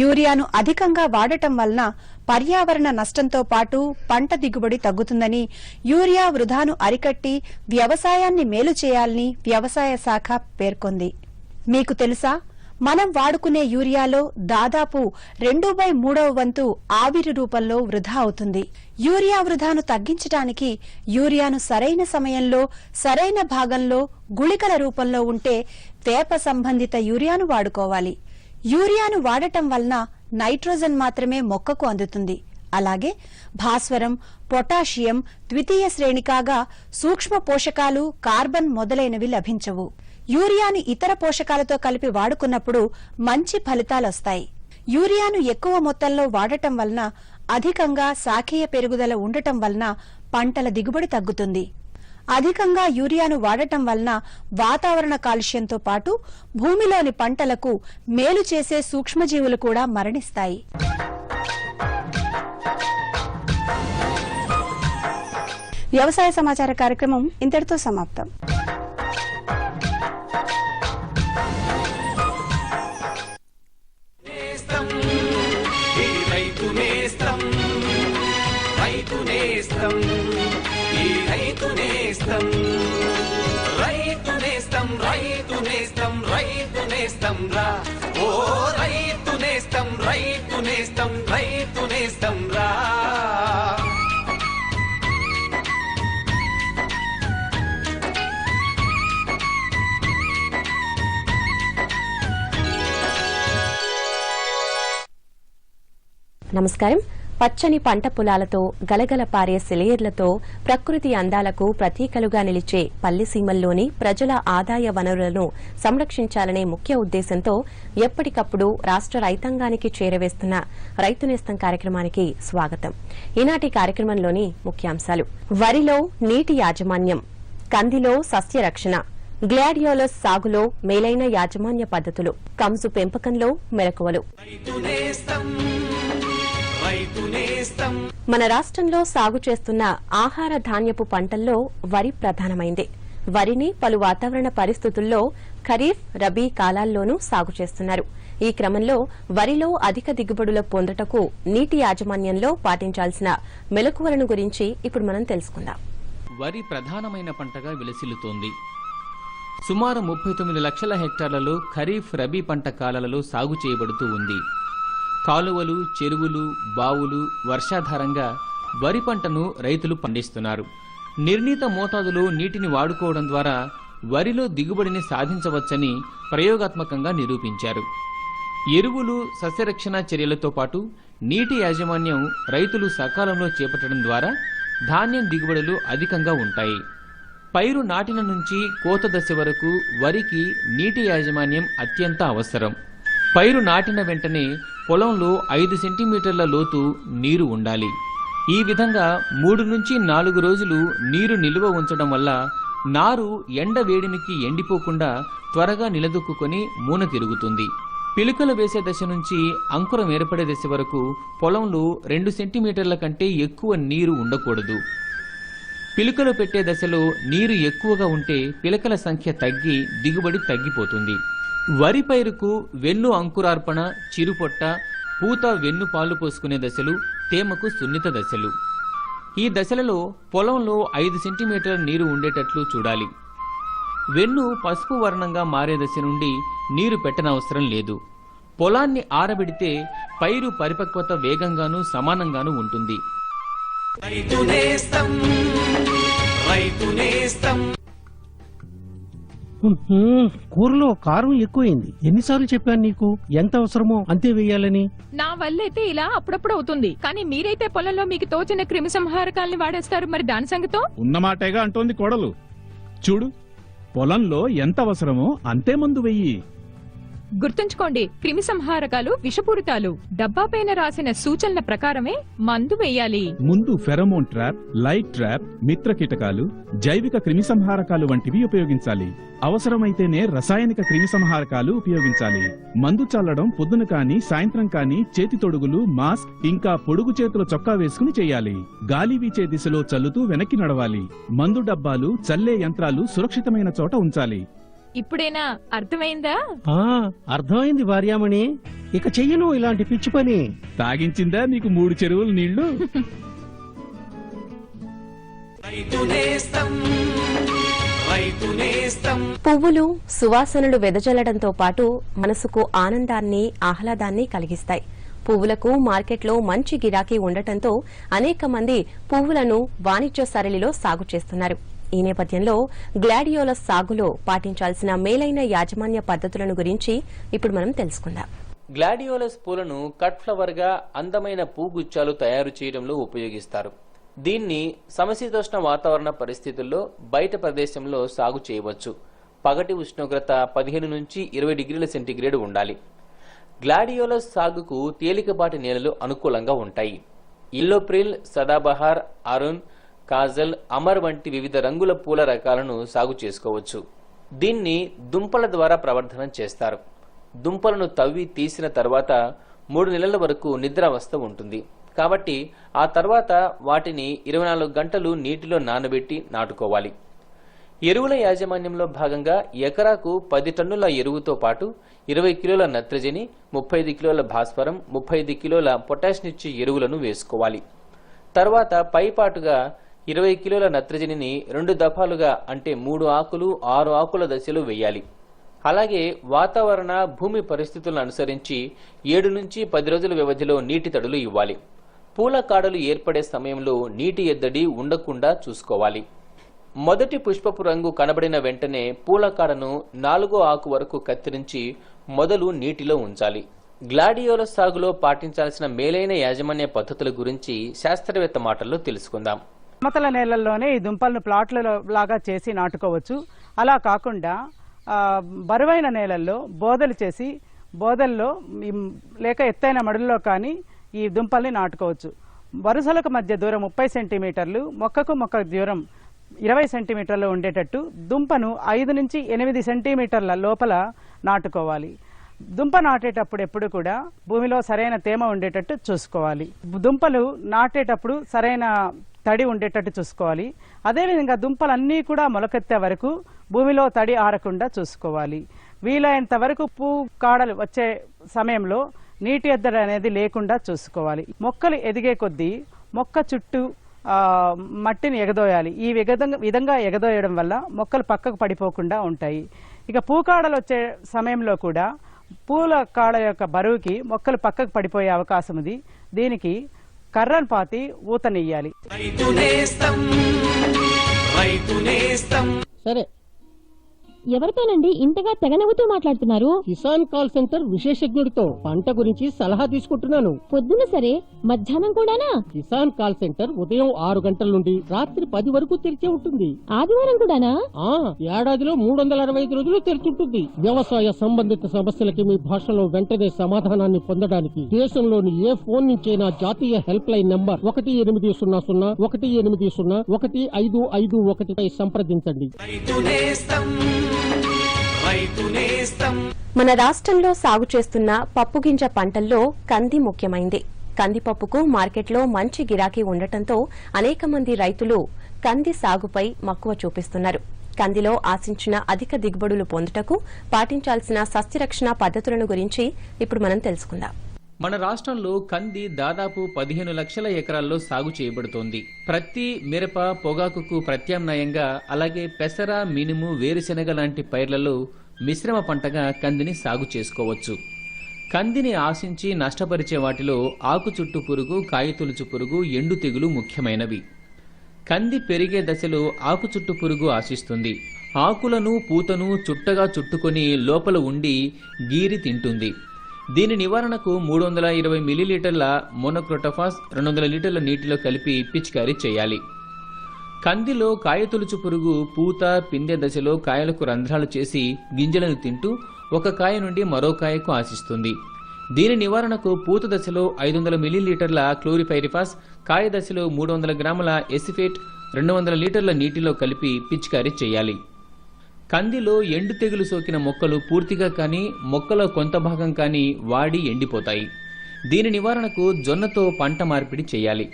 యూరియాను అధికంగా వాడటం వలన పర్యావరణ నష్టంతో పాటు పంట దిగుబడి తగ్గుతుందని, యూరియా వృధాను అరికట్టి వ్యవసాయాన్ని మేలు చేయాలని వ్యవసాయ శాఖ పేర్కొంది. మీకు తెలుసా, మనం వాడుకునే యూరియాలో దాదాపు 2/3 వంతు ఆవిరి రూపంలో వృధా అవుతుంది. యూరియా వృధాను తగ్గించడానికి యూరియాను సరైన సమయంలో సరైన భాగంలో గుళికల రూపంలో ఉంటే వేప సంబంధిత యూరియాను వాడుకోవాలి. యూరియాను వాడటం వలన నైట్రోజన్ మాత్రమే మొక్కకు అందుతుంది. అలాగే భాస్వరం, పొటాషియం ద్వితీయ శ్రేణి కాగా సూక్ష్మ పోషకాలు, కార్బన్ మొదలైనవి లభించవు. యూరియాను ఇతర పోషకాలతో కలిపి వాడుకున్నప్పుడు మంచి ఫలితాలొస్తాయి. యూరియాను ఎక్కువ మొత్తంలో వాడటం వలన అధికంగా శాఖీయ పెరుగుదల ఉండటం వలన పంటల దిగుబడి తగ్గుతుంది. అధికంగా యూరియాను వాడటం వలన వాతావరణ కాలుష్యంతో పాటు భూమిలోని పంటలకు మేలు చేసే సూక్ష్మజీవులు కూడా మరణిస్తాయి. వ్యవసాయ సమాచార కార్యక్రమం ఇంతటితో సమాప్తం. నమస్కారం. పచ్చని పంట పొలాలతో గలగల పారే సెలయేర్లతో ప్రకృతి అందాలకు ప్రతీకలుగా నిలిచే పల్లెసీమల్లోని ప్రజల ఆదాయ వనరులను సంరక్షించాలనే ముఖ్య ఉద్దేశంతో ఎప్పటికప్పుడు రాష్ట రైతాంగానికి చేరవేస్తున్న రైతు నేస్తం కార్యక్రమానికి స్వాగతం. ఈనాటి కార్యక్రమంలోని ముఖ్యాంశాలు: వరిలో నీటి యాజమాన్యం, కందిలో సస్యరక్షణ, గ్లాడియోలస్ సాగులో మేలైన యాజమాన్య పద్ధతులు, కంసు పెంపకంలో మెలకువలు. మన రాష్ట్రంలో సాగు చేస్తున్న ఆహార ధాన్యపు పంటల్లో వరి ప్రధానమైంది. వరిని పలు వాతావరణ పరిస్థితుల్లో ఖరీఫ్, రబీ కాలాల్లోనూ సాగు చేస్తున్నారు. ఈ క్రమంలో వరిలో అధిక దిగుబడులు పొందుటకు నీటి యాజమాన్యంలో పాటించాల్సిన మెలకువలను గురించి ఇప్పుడు మనం తెలుసుకుందాం. వరి ప్రధానమైన పంటగా విలసిల్లుతోంది. సుమారు 39 లక్షల హెక్టార్లలో ఖరీఫ్, రబీ పంట కాలాలలో సాగు చేయబడుతూ ఉంది. కాలువలు, చెరువులు, బావులు వర్షాధారంగా వరి పంటను రైతులు పండిస్తున్నారు. నిర్ణీత మోతాదులో నీటిని వాడుకోవడం ద్వారా వరిలో దిగుబడిని సాధించవచ్చని ప్రయోగాత్మకంగా నిరూపించారు. ఎరువులు, సస్యరక్షణ చర్యలతో పాటు నీటి యాజమాన్యం రైతులు సకాలంలో చేపట్టడం ద్వారా ధాన్యం దిగుబడులు అధికంగా ఉంటాయి. పైరు నాటిన నుంచి కోత దశ వరకు వరికి నీటి యాజమాన్యం అత్యంత అవసరం. పైరు నాటిన వెంటనే పొలంలో 5 సెంటీమీటర్ల లోతు నీరు ఉండాలి. ఈ విధంగా 3 నుంచి 4 రోజులు నీరు నిల్వ ఉంచడం వల్ల నారు ఎండ వేడిమికి ఎండిపోకుండా త్వరగా నిలదొక్కుని మూన తిరుగుతుంది. పిలుకలు వేసే దశ నుంచి అంకురం ఏర్పడే దశ వరకు పొలంలో 2 సెంటీమీటర్ల కంటే ఎక్కువ నీరు ఉండకూడదు. పిలుకలు పెట్టే దశలో నీరు ఎక్కువగా ఉంటే పిలకల సంఖ్య తగ్గి దిగుబడి తగ్గిపోతుంది. వరి పైరుకు వెన్ను అంకురార్పణ, చిరుపొట్ట, పూత, వెన్ను పాలు పోసుకునే దశలు తేమకు సున్నిత దశలు. ఈ దశలలో పొలంలో 5 సెంటీమీటర్ల నీరు ఉండేటట్లు చూడాలి. వెన్ను పసుపు వర్ణంగా మారే దశ నుండి నీరు పెట్టనవసరం లేదు. పొలాన్ని ఆరబెడితే పైరు పరిపక్వత వేగంగానూ సమానంగానూ ఉంటుంది. కూరలో కారం ఎక్కువైంది. ఎన్నిసార్లు చెప్పాను నీకు ఎంత అవసరమో అంతే వేయాలని? నా వల్లైతే ఇలా అప్పుడప్పుడు అవుతుంది, కానీ మీరైతే పొలంలో మీకు తోచిన క్రిమి సంహారకాలని వాడేస్తారు. మరి దాని సంగతో? ఉన్నమాటేగా అంటోంది కోడలు. చూడు, పొలంలో ఎంత అవసరమో అంతే మందు వెయ్యి. గుర్తుంచుకోండి, క్రిమి సంహారకాలు విషపూరితాలు. డబ్బా పైన రాసిన సూచనల ప్రకారమే మందు వేయాలి. ముందు ఫెరమోన్ ట్రాప్, లైట్ ట్రాప్, మిత్ర కీటకాలు, జైవిక క్రిమి సంహారకాలు వంటివి ఉపయోగించాలి. అవసరమైతేనే రసాయనిక క్రిమి సంహారకాలు ఉపయోగించాలి. మందు చల్లడం పొద్దున కాని సాయంత్రం కాని చేతి తొడుగులు, మాస్క్, ఇంకా పొడుగు చేతుల చొక్కా వేసుకుని చేయాలి. గాలి వీచే దిశలో చల్లుతూ వెనక్కి నడవాలి. మందు డబ్బాలు, చల్లే యంత్రాలు సురక్షితమైన చోట ఉంచాలి. ఇప్పుడేనా అర్థమైందా? అర్థమైంది భార్యామణి. ఇక చెయ్యను ఇలాంటి పిచ్చి పని. తాగించిందా నీకు 3 చెరువులు నీళ్లు? పువ్వులు సువాసనలు వెదజల్లడంతో పాటు మనసుకు ఆనందాన్ని, ఆహ్లాదాన్ని కలిగిస్తాయి. పువ్వులకు మార్కెట్లో మంచి గిరాకీ ఉండటంతో అనేక మంది పువ్వులను వాణిజ్య సరళిలో సాగు చేస్తున్నారు. ఈ నేపథ్యంలో గ్లాడియోలస్ సాగులో పాటించాల్సిన మేలైన యాజమాన్య పద్ధతులను గురించి ఇప్పుడు మనం తెలుసుకుందాం. గ్లాడియోలస్ పూలను కట్ ఫ్లవర్ గా అందమైన పూగుచ్చాలు తయారు చేయడంలో ఉపయోగిస్తారు. దీన్ని సమశీతోష్ణ వాతావరణ పరిస్థితుల్లో బయట ప్రదేశంలో సాగు చేయవచ్చు. పగటి ఉష్ణోగ్రత 15 నుంచి 20 డిగ్రీల సెంటీగ్రేడ్ ఉండాలి. గ్లాడియోలస్ సాగుకు తేలికపాటి నేలలు అనుకూలంగా ఉంటాయి. ఇల్లోప్రిల్, సదాబహార్, అరుణ్, కాజల్, అమర్ వంటి వివిధ రంగుల పూల రకాలను సాగు చేసుకోవచ్చు. దీన్ని దుంపల ద్వారా ప్రవర్ధనం చేస్తారు. దుంపలను తవ్వి తీసిన తర్వాత 3 నెలల వరకు నిద్రావస్థ ఉంటుంది. కాబట్టి ఆ తర్వాత వాటిని 24 గంటలు నీటిలో నానబెట్టి నాటుకోవాలి. ఎరువుల యాజమాన్యంలో భాగంగా ఎకరాకు 10 టన్నుల ఎరువుతో పాటు 20 కిలోల నత్రజని, 35 కిలోల భాస్వరం, 35 కిలోల పొటాషియం ఎరువులను వేసుకోవాలి. తర్వాత పైపాటుగా 20 కిలోల నత్రజనిని 2 దఫాలుగా అంటే 3 ఆకులు 6 ఆకుల దశలో వేయాలి. అలాగే వాతావరణ, భూమి పరిస్థితులను అనుసరించి 7 నుంచి 10 రోజుల వ్యవధిలో నీటి తడులు ఇవ్వాలి. పూల కాడలు ఏర్పడే సమయంలో నీటి ఎద్దడి ఉండకుండా చూసుకోవాలి. మొదటి పుష్పపు రంగు కనబడిన వెంటనే పూల కాడను 4వ ఆకు వరకు కత్తిరించి మొదలు నీటిలో ఉంచాలి. గ్లాడియోలస్ సాగులో పాటించాల్సిన మేలైన యాజమాన్య పద్ధతుల గురించి శాస్త్రవేత్త మాటల్లో తెలుసుకుందాం. సమతల నేలల్లోనే ఈ దుంపలను ప్లాట్ల లాగా చేసి నాటుకోవచ్చు. అలా కాకుండా బరువైన నేలల్లో బోదలు చేసి బోదల్లో లేక ఎత్తైన మడుల్లో కానీ ఈ దుంపల్ని నాటుకోవచ్చు. వరుసలకు మధ్య దూరం 30 సెంటీమీటర్లు, మొక్కకు మొక్క దూరం 20 సెంటీమీటర్లు ఉండేటట్టు దుంపను 5 నుంచి 8 సెంటీమీటర్ల లోపల నాటుకోవాలి. దుంప నాటేటప్పుడు ఎప్పుడు కూడా భూమిలో సరైన తేమ ఉండేటట్టు చూసుకోవాలి. దుంపలు నాటేటప్పుడు సరైన తడి ఉండేటట్టు చూసుకోవాలి. అదేవిధంగా దుంపలన్నీ కూడా మొలకెత్తే వరకు భూమిలో తడి ఆరకుండా చూసుకోవాలి. వీలైనంత వరకు పువ్వు కాడలు వచ్చే సమయంలో నీటి ఎద్దడి అనేది లేకుండా చూసుకోవాలి. మొక్కలు ఎదిగే కొద్దీ మొక్క చుట్టూ మట్టిని ఎగదోయాలి. ఈ విధంగా ఎగదోయడం వల్ల మొక్కలు పక్కకు పడిపోకుండా ఉంటాయి. ఇక పూకాడలు వచ్చే సమయంలో కూడా పూల కాడ యొక్క బరువుకి మొక్కలు పక్కకు పడిపోయే అవకాశం ఉంది. దీనికి కర్రను పాతి ఊతనియ్యాలి. సరే, ఎవరితోనండి ఇంతగా తెగనవ్వుతూ మాట్లాడుతున్నారు? కిసాన్ కాల్ సెంటర్ విశేషజ్ఞుడితో పంట గురించి సలహా తీసుకుంటున్నాను. పొద్దున సరే, మధ్యాహ్నం కూడానా? కిసాన్ కాల్ సెంటర్ ఉదయం 6 గంటల నుండి రాత్రి 10 వరకు తెరిచే ఉంటుంది. ఆదివారం కూడానా? ఏడాదిలో 365 రోజులు తెరిచుంటుంది. వ్యవసాయ సంబంధిత సమస్యలకి మీ భాషలో వెంటనే సమాధానాన్ని పొందడానికి దేశంలోని ఏ ఫోన్ నుంచైనా జాతీయ హెల్ప్ లైన్ నంబర్ 1800-180-1551 పై సంప్రదించండి. మన రాష్ట్రంలో సాగు చేస్తున్న పప్పుగింజ పంటల్లో కంది ముఖ్యమైంది. కందిపప్పుకు మార్కెట్లో మంచి గిరాకీ ఉండటంతో అనేక మంది రైతులు కంది సాగుపై మక్కువ చూపిస్తున్నారు. కందిలో ఆశించిన అధిక దిగుబడులు పొందుటకు పాటించాల్సిన సస్యరక్షణ పద్ధతులను గురించి ఇప్పుడు మనం తెలుసుకుందాం. మన రాష్ట్రంలో కంది దాదాపు 15 లక్షల ఎకరాల్లో సాగు చేయబడుతోంది. ప్రత్తి, మిరప, పొగాకుకు ప్రత్యామ్నాయంగా అలాగే పెసర, మినుము, వేరుశెనగ లాంటి పైర్లలో మిశ్రమ పంటగా కందిని సాగు చేసుకోవచ్చు. కందిని ఆశించి నష్టపరిచే వాటిలో ఆకు చుట్టు పురుగు, కాయతొలుచు పురుగు, ఎండు తెగులు ముఖ్యమైనవి. కంది పెరిగే దశలో ఆకు చుట్టు పురుగు ఆశిస్తుంది. ఆకులను, పూతను చుట్టగా చుట్టుకొని లోపల ఉండి గీరి తింటుంది. దీని నివారణకు 320 మిల్లీలీటర్ల మోనోక్రోటోఫాస్ 200 లీటర్ల నీటిలో కలిపి పిచికారీ చేయాలి. కందిలో కాయతొలుచు పురుగు పూత, పిందె దశలో కాయలకు రంధ్రాలు చేసి గింజలను తింటూ ఒక కాయ నుండి మరో కాయకు ఆశిస్తుంది. దీని నివారణకు పూత దశలో 500 మిల్లీలీటర్ల క్లోరిపైరిఫాస్, కాయ దశలో 300 గ్రాముల ఎసిఫేట్ 200 లీటర్ల నీటిలో కలిపి పిచికారీ చేయాలి. కందిలో ఎండు తెగులు సోకిన మొక్కలు పూర్తిగా కానీ మొక్కలో కొంత భాగం కానీ వాడి ఎండిపోతాయి. దీని నివారణకు జొన్నతో పంట మార్పిడి చేయాలి.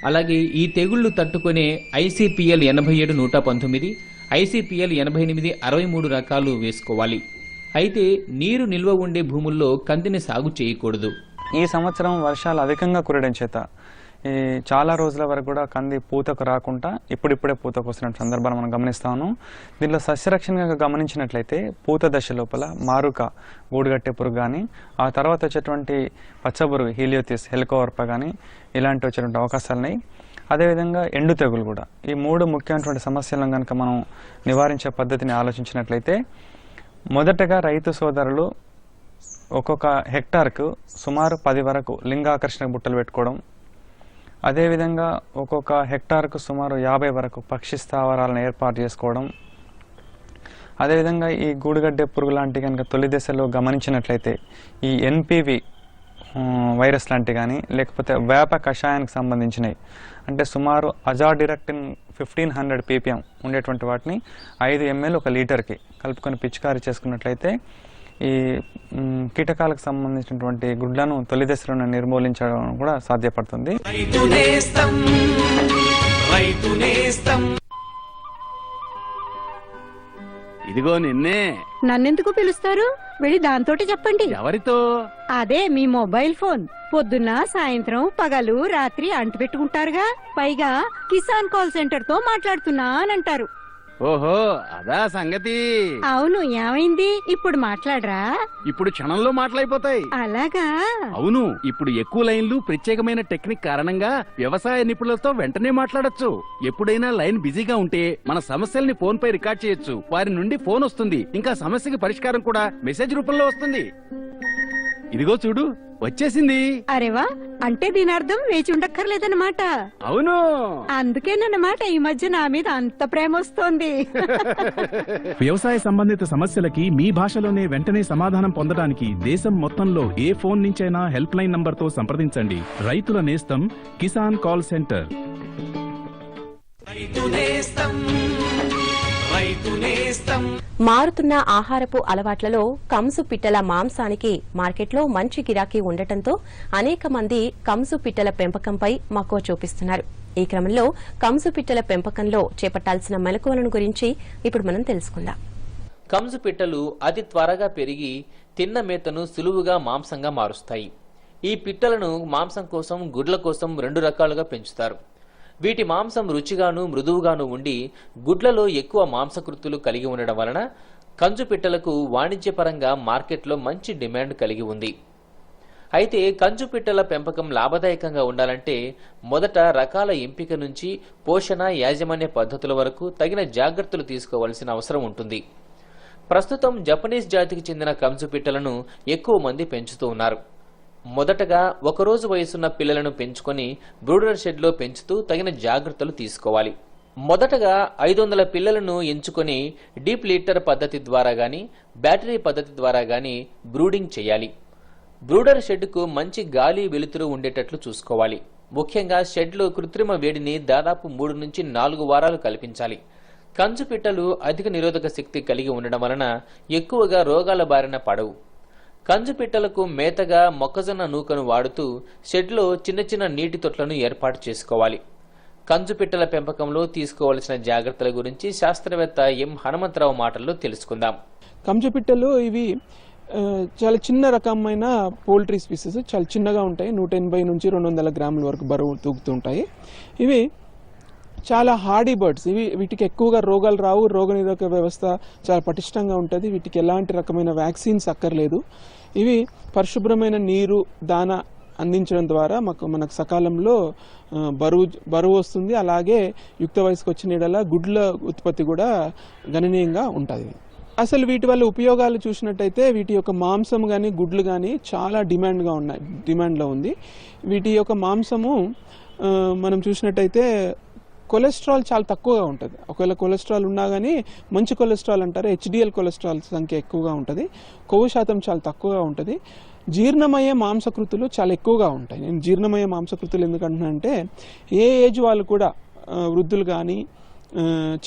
అలాగే ఈ తెగుళ్లు తట్టుకునే ICPL 87-119, ICPL 88-63 రకాలు వేసుకోవాలి. అయితే నీరు నిల్వ ఉండే భూముల్లో కందిని సాగు చేయకూడదు. ఈ సంవత్సరం వర్షాలు అధికంగా కురయడం చేత ఈ చాలా రోజుల వరకు కూడా కంది పూతకు రాకుండా ఇప్పుడిప్పుడే పూతకు వస్తున్న సందర్భాన్ని మనం గమనిస్తాము. దీనిలో సస్యరక్షణగా గమనించినట్లయితే పూత దశ లోపల మారుక, గూడుగట్టే పురుగు కానీ, ఆ తర్వాత వచ్చేటువంటి పచ్చపురుగు హీలియోథిస్, హెలికోవర్ప కానీ ఇలాంటి వచ్చేటువంటి అవకాశాలున్నాయి. అదేవిధంగా ఎండు తెగులు కూడా. ఈ 3 ముఖ్యమైనటువంటి సమస్యలను కనుక మనం నివారించే పద్ధతిని ఆలోచించినట్లయితే, మొదటగా రైతు సోదరులు ఒక్కొక్క హెక్టార్కు సుమారు 10 వరకు లింగాకర్షణ బుట్టలు పెట్టుకోవడం, అదేవిధంగా ఒక్కొక్క హెక్టార్కు సుమారు 50 వరకు పక్షి స్థావరాలను ఏర్పాటు చేసుకోవడం, అదేవిధంగా ఈ గూడుగడ్డే పురుగు లాంటి కనుక తొలి దశలో గమనించినట్లయితే ఈ NPV వైరస్ లాంటి కానీ లేకపోతే వేప కషాయానికి సంబంధించినవి అంటే సుమారు అజాడిరెక్టిన్ 1500 ppm ఉండేటువంటి వాటిని 5 ml 1 లీటర్కి కలుపుకొని పిచికారీ చేసుకున్నట్లయితే ఈ కీటకాలకు సంబంధించినటువంటి గుడ్లను తొలి దశలో నిర్మూలించడం కూడా సాధ్యపడుతుంది. ఇదిగో నిన్నే. నన్నెందుకు పిలుస్తారు? వెళ్ళి దాంతోటి చెప్పండి. ఎవరితో? అదే మీ మొబైల్ ఫోన్. పొద్దున్న, సాయంత్రం, పగలు, రాత్రి అంటు పెట్టుకుంటారుగా. పైగా కిసాన్ కాల్ సెంటర్ తో మాట్లాడుతున్నా అని అంటారు. ఓహో, అదా సంగతి. అవును, ఏమైంది? ఇప్పుడు మాట్లాడరా? ఇప్పుడు క్షణంలో మాట్లాడిపోతాయి. అలాగా? అవును, ఇప్పుడు ఎక్కువ లైన్లు, ప్రత్యేకమైన టెక్నిక్ కారణంగా వ్యవసాయ నిపుణులతో వెంటనే మాట్లాడొచ్చు. ఎప్పుడైనా లైన్ బిజీగా ఉంటే మన సమస్యల్ని ఫోన్ పై రికార్డ్ చేయొచ్చు. వారి నుండి ఫోన్ వస్తుంది. ఇంకా సమస్యకి పరిష్కారం కూడా మెసేజ్ రూపంలో వస్తుంది. ఇదిగో చూడు, వచ్చేసింది. అరేవా, అంటే దీని అర్థం వేచి ఉండక్కర్లేదన్నమాట. అవును, అందుకేనన్నమాట ఈ మధ్య నా మీద అంత ప్రేమ వస్తోంది. వ్యవసాయ సంబంధిత సమస్యలకి మీ భాషలోనే వెంటనే సమాధానం పొందడానికి దేశం మొత్తంలో ఏ ఫోన్ నుంచైనా హెల్ప్ లైన్ నంబర్తో సంప్రదించండి. రైతుల నేస్తం కిసాన్ కాల్ సెంటర్. మారుతున్న ఆహారపు అలవాట్లలో కంసు పిట్టల మాంసానికి మార్కెట్లో మంచి గిరాకీ ఉండటంతో అనేక మంది కంసు పిట్టల పెంపకంపై మక్కువ చూపిస్తున్నారు. ఈ క్రమంలో కంసు పిట్టల పెంపకంలో చేపట్టాల్సిన మెలకువలను గురించి ఇప్పుడు మనం తెలుసుకుందాం. కంసు పిట్టలు అతి త్వరగా పెరిగి తిన్న మేతను సులువుగా మాంసంగా మారుస్తాయి. ఈ పిట్టలను మాంసం కోసం, గుడ్ల కోసం 2 రకాలుగా పెంచుతారు. వీటి మాంసం రుచిగాను, మృదువుగాను ఉండి గుడ్లలో ఎక్కువ మాంసకృతులు కలిగి ఉండడం వలన కంచు పిట్టలకు వాణిజ్యపరంగా మార్కెట్లో మంచి డిమాండ్ కలిగి ఉంది. అయితే కంచు పిట్టల పెంపకం లాభదాయకంగా ఉండాలంటే మొదట రకాల ఎంపిక నుంచి పోషణ, యాజమాన్య పద్ధతుల వరకు తగిన జాగ్రత్తలు తీసుకోవాల్సిన అవసరం ఉంటుంది. ప్రస్తుతం జపనీస్ జాతికి చెందిన కంచు పిట్టలను ఎక్కువ మంది పెంచుతూ ఉన్నారు. మొదటగా 1 రోజు వయసున్న పిల్లలను పెంచుకొని బ్రూడర్ షెడ్లో పెంచుతూ తగిన జాగ్రత్తలు తీసుకోవాలి. మొదటగా 500 పిల్లలను ఎంచుకొని డీప్ లీటర్ పద్ధతి ద్వారా గాని, బ్యాటరీ పద్ధతి ద్వారా గాని బ్రూడింగ్ చేయాలి. బ్రూడర్ షెడ్కు మంచి గాలి, వెలుతురు ఉండేటట్లు చూసుకోవాలి. ముఖ్యంగా షెడ్లో కృత్రిమ వేడిని దాదాపు 3 నుంచి 4 వారాలు కల్పించాలి. కంచు పిట్టలు అధిక నిరోధక శక్తి కలిగి ఉండడం వలన ఎక్కువగా రోగాల బారిన పడవు. కంచు పిట్టలకు మేతగా మొక్కజొన్న నూకను వాడుతూ షెడ్లో చిన్న చిన్న నీటి తొట్లను ఏర్పాటు చేసుకోవాలి. కంచు పిట్టల పెంపకంలో తీసుకోవాల్సిన జాగ్రత్తల గురించి శాస్త్రవేత్త ఎం హనుమంతరావు మాటల్లో తెలుసుకుందాం. కంచు పిట్టలు ఇవి చాలా చిన్న రకమైన పోల్ట్రీ స్పీసెస్, చాలా చిన్నగా ఉంటాయి. 180 నుంచి 200 గ్రాముల వరకు బరువు తూగుతుంటాయి. ఇవి చాలా హార్డీ బర్డ్స్. వీటికి ఎక్కువగా రోగాలు రావు. రోగనిరోధక వ్యవస్థ చాలా పటిష్టంగా ఉంటుంది. వీటికి ఎలాంటి రకమైన వ్యాక్సిన్స్ అక్కర్లేదు. ఇవి పరిశుభ్రమైన నీరు, దాన అందించడం ద్వారా మనకు సకాలంలో బరువు వస్తుంది. అలాగే యుక్త వయసుకు వచ్చిన యెడల గుడ్ల ఉత్పత్తి కూడా గణనీయంగా ఉంటుంది. అసలు వీటి వల్ల ఉపయోగాలు చూసినట్టయితే వీటి యొక్క మాంసం కానీ గుడ్లు కానీ చాలా డిమాండ్లో ఉంది. వీటి యొక్క మాంసము మనం చూసినట్టయితే కొలెస్ట్రాల్ చాలా తక్కువగా ఉంటుంది. ఒకవేళ కొలెస్ట్రాల్ ఉన్నా కానీ మంచి కొలెస్ట్రాల్ అంటారు, HDL కొలెస్ట్రాల్ సంఖ్య ఎక్కువగా ఉంటుంది. కొవ్వు శాతం చాలా తక్కువగా ఉంటుంది. జీర్ణమయ్యే మాంసకృతులు చాలా ఎక్కువగా ఉంటాయి. నేను జీర్ణమయ్యే మాంసకృతులు ఎందుకంటున్నా అంటే ఏ ఏజ్ వాళ్ళు కూడా, వృద్ధులు కానీ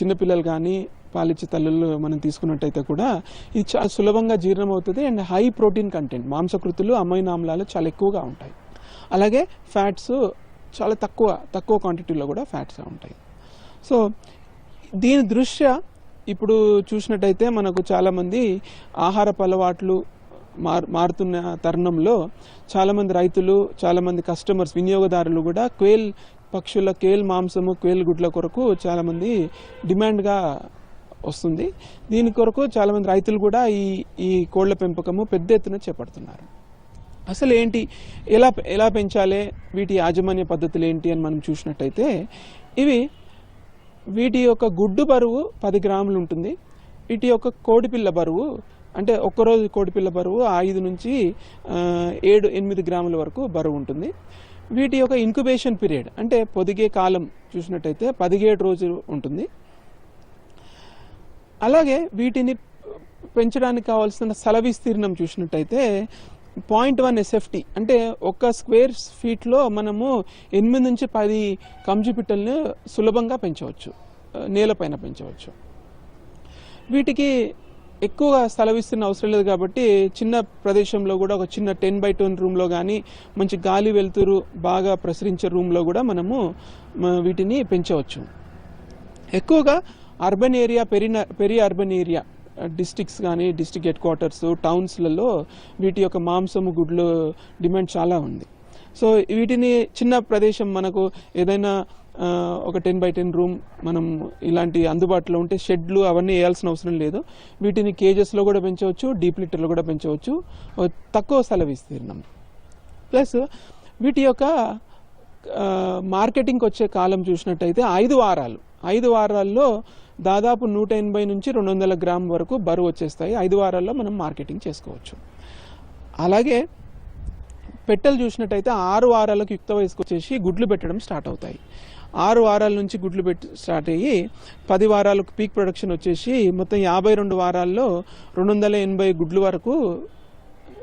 చిన్నపిల్లలు కానీ పాలిచ్చే తల్లులు మనం తీసుకున్నట్టయితే కూడా ఇది చాలా సులభంగా జీర్ణం అవుతుంది. అండ్ హై ప్రోటీన్ కంటెంట్, మాంసకృతులు అమైనో ఆమ్లాలు చాలా ఎక్కువగా ఉంటాయి. అలాగే ఫ్యాట్స్ చాలా తక్కువ క్వాంటిటీలో కూడా ఫ్యాట్స్ ఉంటాయి. సో దీని దృష్ట్యా ఇప్పుడు చూసినట్టయితే మనకు చాలామంది ఆహారపు అలవాట్లు మారుతున్న తరుణంలో చాలామంది రైతులు, చాలామంది కస్టమర్స్, వినియోగదారులు కూడా కేల్ మాంసము, కేల్ గుడ్ల కొరకు చాలామంది డిమాండ్గా వస్తుంది. దీని కొరకు చాలామంది రైతులు కూడా ఈ కోళ్ల పెంపకము పెద్ద ఎత్తున చేపడుతున్నారు. అసలు ఏంటి, ఎలా పెంచాలి, వీటి యాజమాన్య పద్ధతులు ఏంటి అని మనం చూసినట్టయితే వీటి యొక్క గుడ్డు బరువు 10 గ్రాములు ఉంటుంది. వీటి యొక్క కోడిపిల్ల బరువు అంటే ఒక్కరోజు కోడిపిల్ల బరువు 5 నుంచి 7-8 గ్రాముల వరకు బరువు ఉంటుంది. వీటి యొక్క ఇంక్యుబేషన్ పీరియడ్ అంటే పొదిగే కాలం చూసినట్టయితే 17 రోజులు ఉంటుంది. అలాగే వీటిని పెంచడానికి కావాల్సిన స్థల విస్తీర్ణం చూసినట్టయితే 0.1 SFT అంటే 1 స్క్వేర్ ఫీట్లో మనము 8 నుంచి 10 కంచు పిట్టలను సులభంగా పెంచవచ్చు, నేలపైన పెంచవచ్చు. వీటికి ఎక్కువగా స్థల విస్తీర్ణం అవసరం లేదు కాబట్టి చిన్న ప్రదేశంలో కూడా ఒక చిన్న 10x10 రూమ్లో కానీ మంచి గాలి వెలుతురు బాగా ప్రసరించే రూమ్లో కూడా మనము వీటిని పెంచవచ్చు. ఎక్కువగా urban area, peri urban area districts కానీ డిస్ట్రిక్ట్ హెడ్ క్వార్టర్స్, టౌన్స్లలో వీటి యొక్క మాంసము గుడ్లు డిమాండ్ చాలా ఉంది. సో వీటిని చిన్న ప్రదేశం మనకు ఏదైనా ఒక 10x10 రూమ్ మనం ఇలాంటి అందుబాటులో ఉంటే షెడ్లు అవన్నీ వేయాల్సిన అవసరం లేదు. వీటిని కేజెస్లో కూడా పెంచవచ్చు, డీప్ లిటర్లో కూడా పెంచవచ్చు, తక్కువ స్థల విస్తీర్ణం. ప్లస్ వీటి యొక్క మార్కెటింగ్కి వచ్చే కాలం చూసినట్టయితే 5 వారాల్లో దాదాపు 180 నుంచి 200 గ్రామ్ వరకు బరువు వచ్చేస్తాయి. 5 వారాల్లో మనం మార్కెటింగ్ చేసుకోవచ్చు. అలాగే పెట్టెలు చూసినట్టయితే 6 వారాలకు యుక్త వయసుకు వచ్చేసి గుడ్లు పెట్టడం స్టార్ట్ అవుతాయి. 6 వారాల నుంచి గుడ్లు స్టార్ట్ అయ్యి 10 వారాలకు పీక్ ప్రొడక్షన్ వచ్చేసి మొత్తం 52 వారాల్లో 280 గుడ్లు వరకు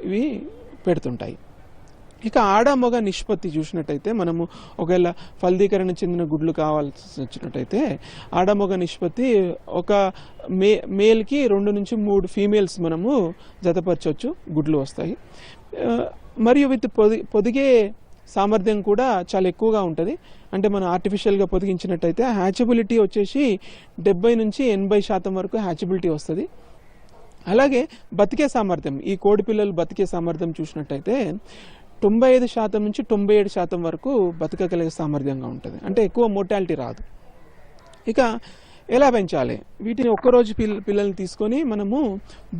ఇవి పెడుతుంటాయి. ఇక ఆడ మగ నిష్పత్తి చూసినట్టయితే మనము ఒకవేళ ఫలదీకరణ చెందిన గుడ్లు కావాల్సి వచ్చినట్టయితే ఆడ మగ నిష్పత్తి ఒక మేల్కి 2 నుంచి 3 ఫీమేల్స్ మనము జతపరచవచ్చు, గుడ్లు వస్తాయి. మరియు పొదిగే సామర్థ్యం కూడా చాలా ఎక్కువగా ఉంటుంది. అంటే మనం ఆర్టిఫిషియల్గా పొదిగించినట్టయితే హ్యాచబిలిటీ వచ్చేసి 70 నుంచి 80% వరకు హ్యాచబిలిటీ వస్తుంది. అలాగే బతికే సామర్థ్యం, ఈ కోడి పిల్లలు బతికే సామర్థ్యం చూసినట్టయితే 95% నుంచి 97% వరకు బతకగలిగే సామర్థ్యంగా ఉంటుంది. అంటే ఎక్కువ మోర్టాలిటీ రాదు. ఇక ఎలా పెంచాలి, వీటిని ఒక్కరోజు పిల్లల్ని తీసుకొని మనము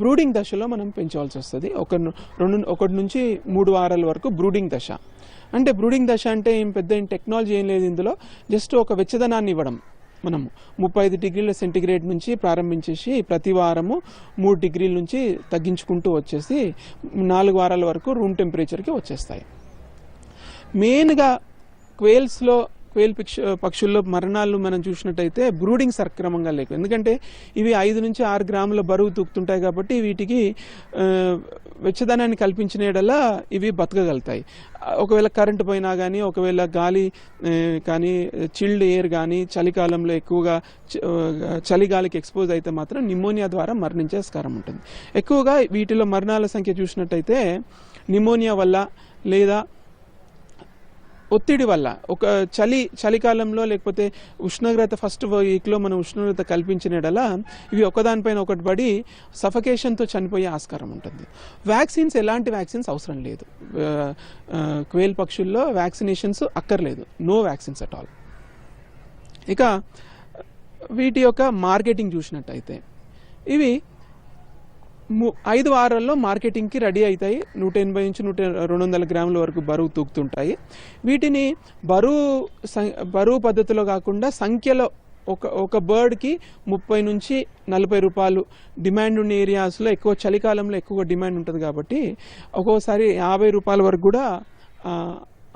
బ్రూడింగ్ దశలో మనం పెంచవలసి వస్తుంది. 1 నుంచి 3 వారాల వరకు బ్రూడింగ్ దశ. అంటే బ్రూడింగ్ దశ అంటే పెద్ద టెక్నాలజీ ఏం లేదు ఇందులో, జస్ట్ ఒక వెచ్చదనాన్ని ఇవ్వడం. మనము 35 డిగ్రీల సెంటీగ్రేడ్ నుంచి ప్రారంభించేసి ప్రతి వారము 3 డిగ్రీల నుంచి తగ్గించుకుంటూ వచ్చేసి 4 వారాల వరకు రూమ్ టెంపరేచర్కి వచ్చేస్తాయి. మెయిన్గా క్వేల్ పక్షుల్లో మరణాలు మనం చూసినట్టయితే బ్రూడింగ్ సక్రమంగా లేవు. ఎందుకంటే ఇవి 5 నుంచి 6 గ్రాముల బరువు తూగుతుంటాయి కాబట్టి వీటికి వెచ్చదనాన్ని కల్పించిన యెడల ఇవి బతకగలుగుతాయి. ఒకవేళ కరెంటు పోయినా కానీ, ఒకవేళ గాలి కానీ, చిల్డ్ ఎయిర్ కానీ, చలికాలంలో ఎక్కువగా చలిగాలికి ఎక్స్పోజ్ అయితే మాత్రం నిమోనియా ద్వారా మరణించే ఆస్కారం ఉంటుంది. ఎక్కువగా వీటిలో మరణాల సంఖ్య చూసినట్టయితే నిమోనియా వల్ల లేదా ఒత్తిడి వల్ల, ఒక చలికాలంలో లేకపోతే ఉష్ణోగ్రత ఫస్ట్ వీక్లో మనం ఉష్ణోగ్రత కల్పించిన యెడల ఇవి ఒకదానిపైన ఒకటి పడి సఫకేషన్తో చనిపోయే ఆస్కారం ఉంటుంది. వ్యాక్సిన్స్, ఎలాంటి వ్యాక్సిన్స్ అవసరం లేదు. క్వేల్ పక్షుల్లో వ్యాక్సినేషన్స్ అక్కర్లేదు, నో వ్యాక్సిన్స్ అట్ ఆల్. ఇక వీటి యొక్క మార్కెటింగ్ చూసినట్టయితే ఇవి 5 వారాల్లో మార్కెటింగ్కి రెడీ అవుతాయి. 180 నుంచి 200 గ్రాముల వరకు బరువు తూగుతుంటాయి. వీటిని బరువు పద్ధతిలో కాకుండా సంఖ్యలో ఒక బర్డ్కి 30 నుంచి 40 రూపాయలు డిమాండ్ ఉన్న ఏరియాస్లో, ఎక్కువ చలికాలంలో ఎక్కువ డిమాండ్ ఉంటుంది కాబట్టి ఒక్కోసారి 50 రూపాయల వరకు కూడా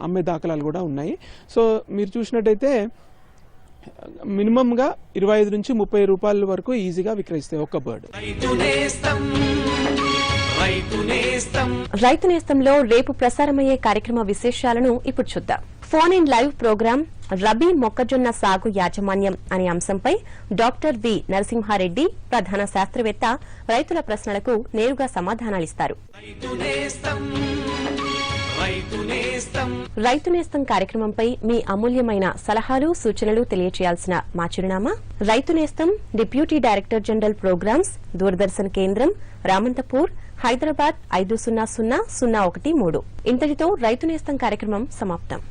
అమ్మే దాఖలాలు కూడా ఉన్నాయి. సో మీరు చూసినట్టయితే మినిమంగా 25 నుంచి 30 రూపాయల వరకు ఈజీగా విక్రయిస్తాయి ఒక బర్డ్. రైతు నేస్తంలో రేపు ప్రసారమయ్యే కార్యక్రమ విశేషాలను ఇప్పుడు చూద్దాం. Phone in live program rabi మొక్కజొన్న సాగు యాజమాన్యం అనే అంశంపై డాక్టర్ వి నరసింహారెడ్డి, ప్రధాన శాస్త్రవేత్త, రైతుల ప్రశ్నలకు నేరుగా సమాధానాలిస్తారు. రైతు నేస్తం కార్యక్రమంపై మీ అమూల్యమైన సలహాలు, సూచనలు తెలియచేయాల్సిన మా చిరునామా రైతు నేస్తం, deputy director general programmes, Doordarshan కేంద్రం, రామంతపూర్, హైదరాబాద్ 500013. ఇంతటితో రైతు నేస్తం కార్యక్రమం సమాప్తం.